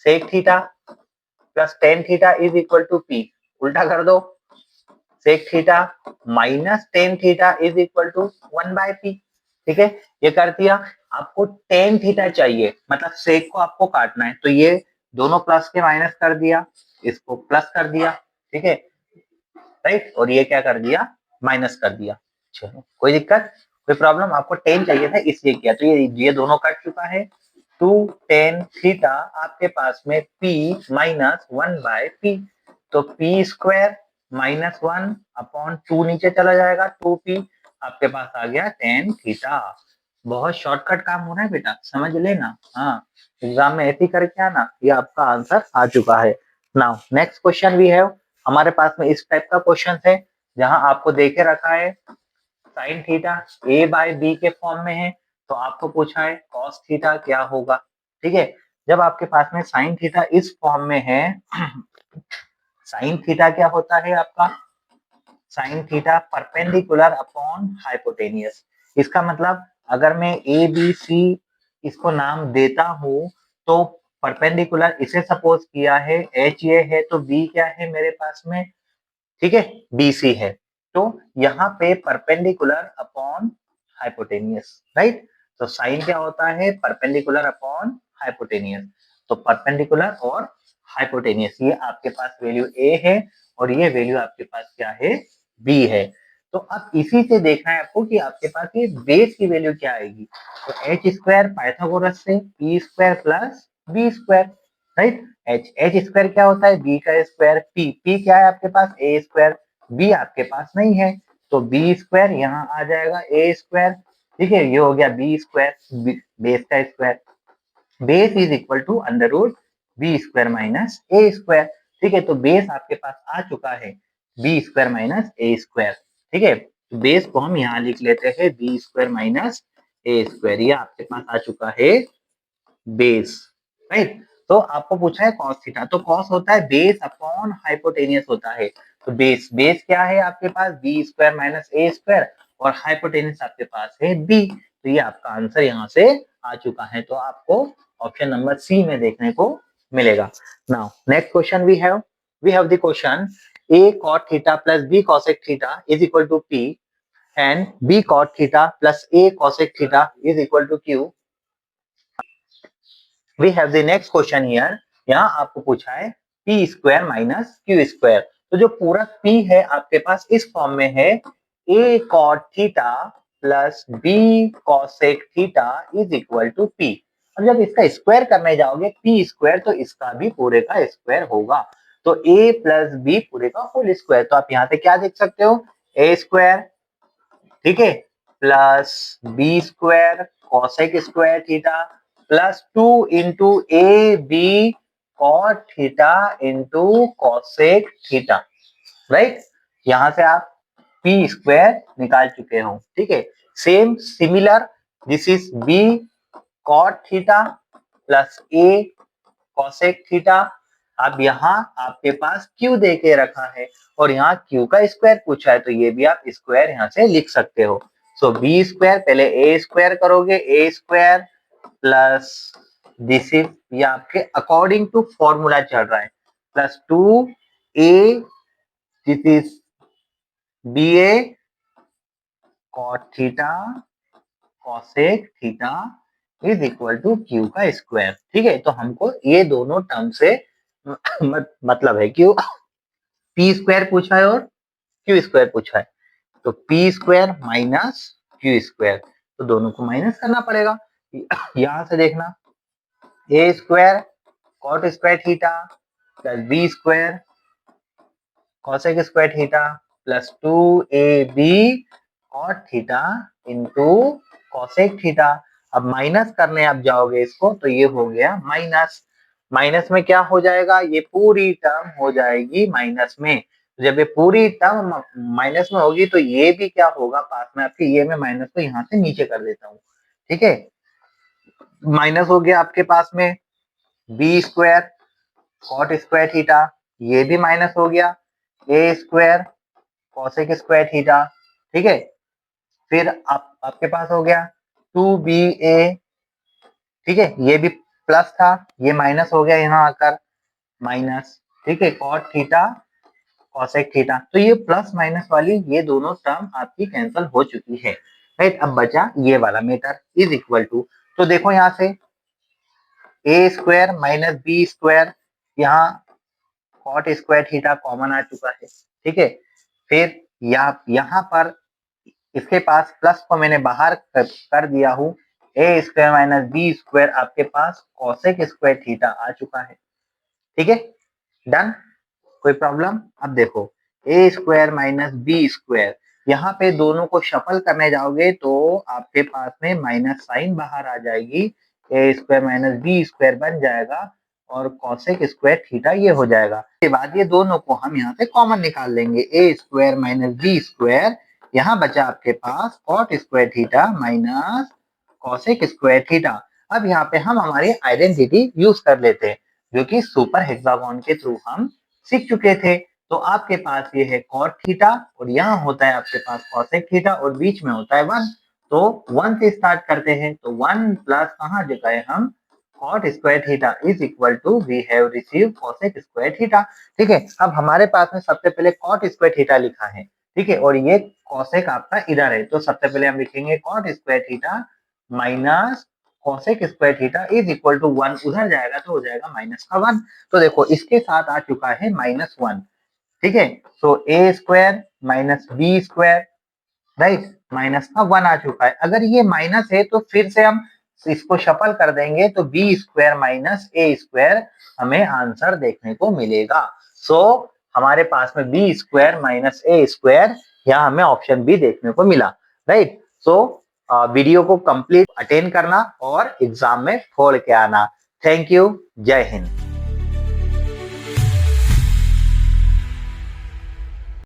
Sec theta plus tan theta is equal to p, उल्टा कर दो। Sec theta minus tan theta is equal to 1/p, ठीक है, ये कर दिया। आपको टेन थीटा चाहिए, मतलब सेक को आपको काटना है, तो ये दोनों प्लस के माइनस कर दिया, इसको प्लस कर दिया, ठीक है, राइट, और ये क्या कर दिया, माइनस कर दिया। चलो कोई दिक्कत, कोई प्रॉब्लम, आपको टेन चाहिए था इसलिए किया, तो ये दोनों कट चुका है। टू टेन थीटा आपके पास में p minus one by P, तो P square minus one upon two नीचे चला जाएगा, टू पी, आपके पास आ गया टेन थीटा। बहुत शॉर्टकट काम हो रहा है बेटा, समझ लेना। हाँ, एग्जाम में ऐसे ही करके आना, ये आपका आंसर आ चुका है। नाउ नेक्स्ट क्वेश्चन भी है हमारे पास में, इस टाइप का क्वेश्चन है जहां आपको देखे रखा है साइन थीटा ए बाय बी के फॉर्म में है, तो आपको पूछा है कॉस थीटा क्या होगा। ठीक है, जब आपके पास में साइन थीटा इस फॉर्म में है, साइन थीटा क्या होता है आपका, sine theta perpendicular upon hypotenuse. इसका मतलब अगर मैं ए बी सी इसको नाम देता हूं, तो परपेंडिकुलर इसे सपोज किया है, एच ये है, तो बी क्या है मेरे पास में, ठीक है, बी सी है, तो यहाँ पे परपेंडिकुलर अपॉन हाइपोटेनियस, राइट। तो साइन क्या होता है, परपेंडिकुलर अपॉन हाइपोटेनियस, तो परपेंडिकुलर और हाइपोटेनियस, ये आपके पास वैल्यू ए है और ये वैल्यू आपके पास क्या है, बी है। तो अब इसी से देखना है आपको कि आपके पास ये बेस की वैल्यू क्या आएगी, तो एच स्क्वायर पाइथागोरस से p square plus B square, right. H h square क्या होता है, बी का स्क्वायर, पी पी क्या है आपके पास, ए स्क्वायर, बी आपके पास नहीं है, तो बी स्क्वायर यहाँ आ जाएगा ए स्क्वायर, ठीक है, ये हो गया बी स्क्वायर, बेस का square, base is equal to under root b square minus a square, ठीक है, तो बेस आपके पास आ चुका है b square minus a square, ठीक है, तो बेस को हम यहाँ लिख लेते हैं B square minus a square, ये आपके पास आ चुका है बेस, राइट। तो आपको पूछा है कॉस थीटा, तो कॉस होता है बेस अपॉन हाइपोटेनियस होता है, तो बेस बेस क्या है आपके पास, B square minus a square, और हाइपोटेनियस आपके पास है बी, तो ये आपका आंसर यहाँ से आ चुका है, तो आपको ऑप्शन नंबर सी में देखने को मिलेगा। Now next question we have the question a cot theta plus b cosec theta is equal to p and b cot theta plus a cosec theta is equal to q। We have the next question here, यहाँ आपको पूछा है p square minus Q square, तो जो पूरा p है आपके पास इस फॉर्म में है a cot theta plus b cosec theta is equal to p, और जब इसका स्क्वायर करने जाओगे p स्क्वायर, तो इसका भी पूरे का स्क्वायर होगा, तो a प्लस बी पूरे का होल स्क्वायर, तो आप यहाँ से क्या देख सकते हो, a स्क्वायर, ठीक है, plus B square cosec square theta plus two into a B cot theta into cosec theta, right. यहां से आप पी स्क्वायर निकाल चुके हो, ठीक है, same similar this is b cot theta plus a cosec theta, अब यहाँ आपके पास क्यू दे के रखा है और यहाँ क्यू का स्क्वायर पूछा है, तो ये भी आप स्क्वायर यहाँ से लिख सकते हो, सो बी स्क्वायर, पहले ए स्क्वायर करोगे, a square plus this is, ये आपके अकॉर्डिंग टू फॉर्मूला चल रहा है, plus two a this is b a cot theta cosec theta is equal to q का स्क्वायर, ठीक है, तो हमको ये दोनों टर्म से मतलब है, क्यू पी स्क्वायर पूछा है और क्यू स्क्वायर पूछा है, तो P square minus Q square, तो दोनों को माइनस करना पड़ेगा, यहां से देखना A square cot square theta plus B square cosec square theta plus two A B cot theta into cosec theta, अब माइनस करने आप जाओगे इसको, तो ये हो गया माइनस, माइनस में क्या हो जाएगा, ये पूरी टर्म हो जाएगी माइनस में, जब ये पूरी टर्म माइनस में होगी, तो ये भी क्या होगा पास में आपके, ये मैं माइनस को यहाँ से नीचे कर देता हूँ, ठीक है, माइनस हो गया आपके पास में b square cot square theta, ये भी माइनस हो गया a square cosec square theta, ठीक है, फिर आपके पास हो गया टू बी ए, ठीक है, ये भी प्लस था, ये माइनस हो गया यहाँ आकर माइनस, ठीक है, कॉट थीटा कॉसेक थीटा, तो ये प्लस माइनस वाली ये दोनों टर्म आपकी कैंसिल हो चुकी है। राइट। अब बचा ये वाला मीटर इज इक्वल टू, तो देखो यहाँ से ए स्क्वायर माइनस बी स्क्वायर, यहाँ कॉट स्क्वायर थीटा कॉमन आ चुका है, ठीक है। फिर यहाँ पर इसके पास प्लस को मैंने बाहर कर दिया हूँ, ए स्क्वायर माइनस बी स्क्वायर आपके पास कॉसेक स्क्वायर थीटा आ चुका है, ठीक है। डन, कोई प्रॉब्लम? अब देखो ए स्क्वायर माइनस बी स्क्वायर, यहाँ पे दोनों को शफल करने जाओगे तो आपके पास में माइनस साइन बाहर आ जाएगी, ए स्क्वायर माइनस बी स्क्वायर बन जाएगा और कॉसेक स्क्वायर थीटा ये हो जाएगा। इसके बाद ये दोनों को हम यहाँ से कॉमन निकाल लेंगे, A square minus B square, यहाँ बचा आपके पास cot square theta minus cosec square theta. अब यहाँ पे हम हमारी आइडेंटिटी यूज कर लेते हैं जो कि सुपर हेक्सागोन के थ्रू हम सीख चुके थे। तो आपके पास ये है कॉट थीटा और यहाँ होता है आपके पास कॉसेक थीटा और बीच में होता है 1, तो 1 से स्टार्ट करते हैं, तो 1 प्लस कहाँ गए हम cot square theta is equal to we have receive cosec square theta, ठीक है। अब हमारे पास में सबसे पहले कॉट स्क्वायर थीटा लिखा है, ठीक है, और ये कॉसेक आपका इधर है, तो सबसे पहले हम लिखेंगे cot square theta minus cosec square theta is equal to 1, उधर जाएगा तो हो जाएगा माइनस का 1, तो देखो इसके साथ आ चुका है -1, ठीक है। So A square minus B square, right, minus का 1 आ चुका है। अगर ये माइनस है तो फिर से हम इसको शफल कर देंगे तो B square minus a square हमें आंसर देखने को मिलेगा। सो हमारे पास में b square minus a square, यहाँ हमें ऑप्शन बी देखने को मिला, राइट। सो वीडियो को कंप्लीट अटेंड करना और एग्जाम में फोड़ के आना। थैंक यू, जय हिंद।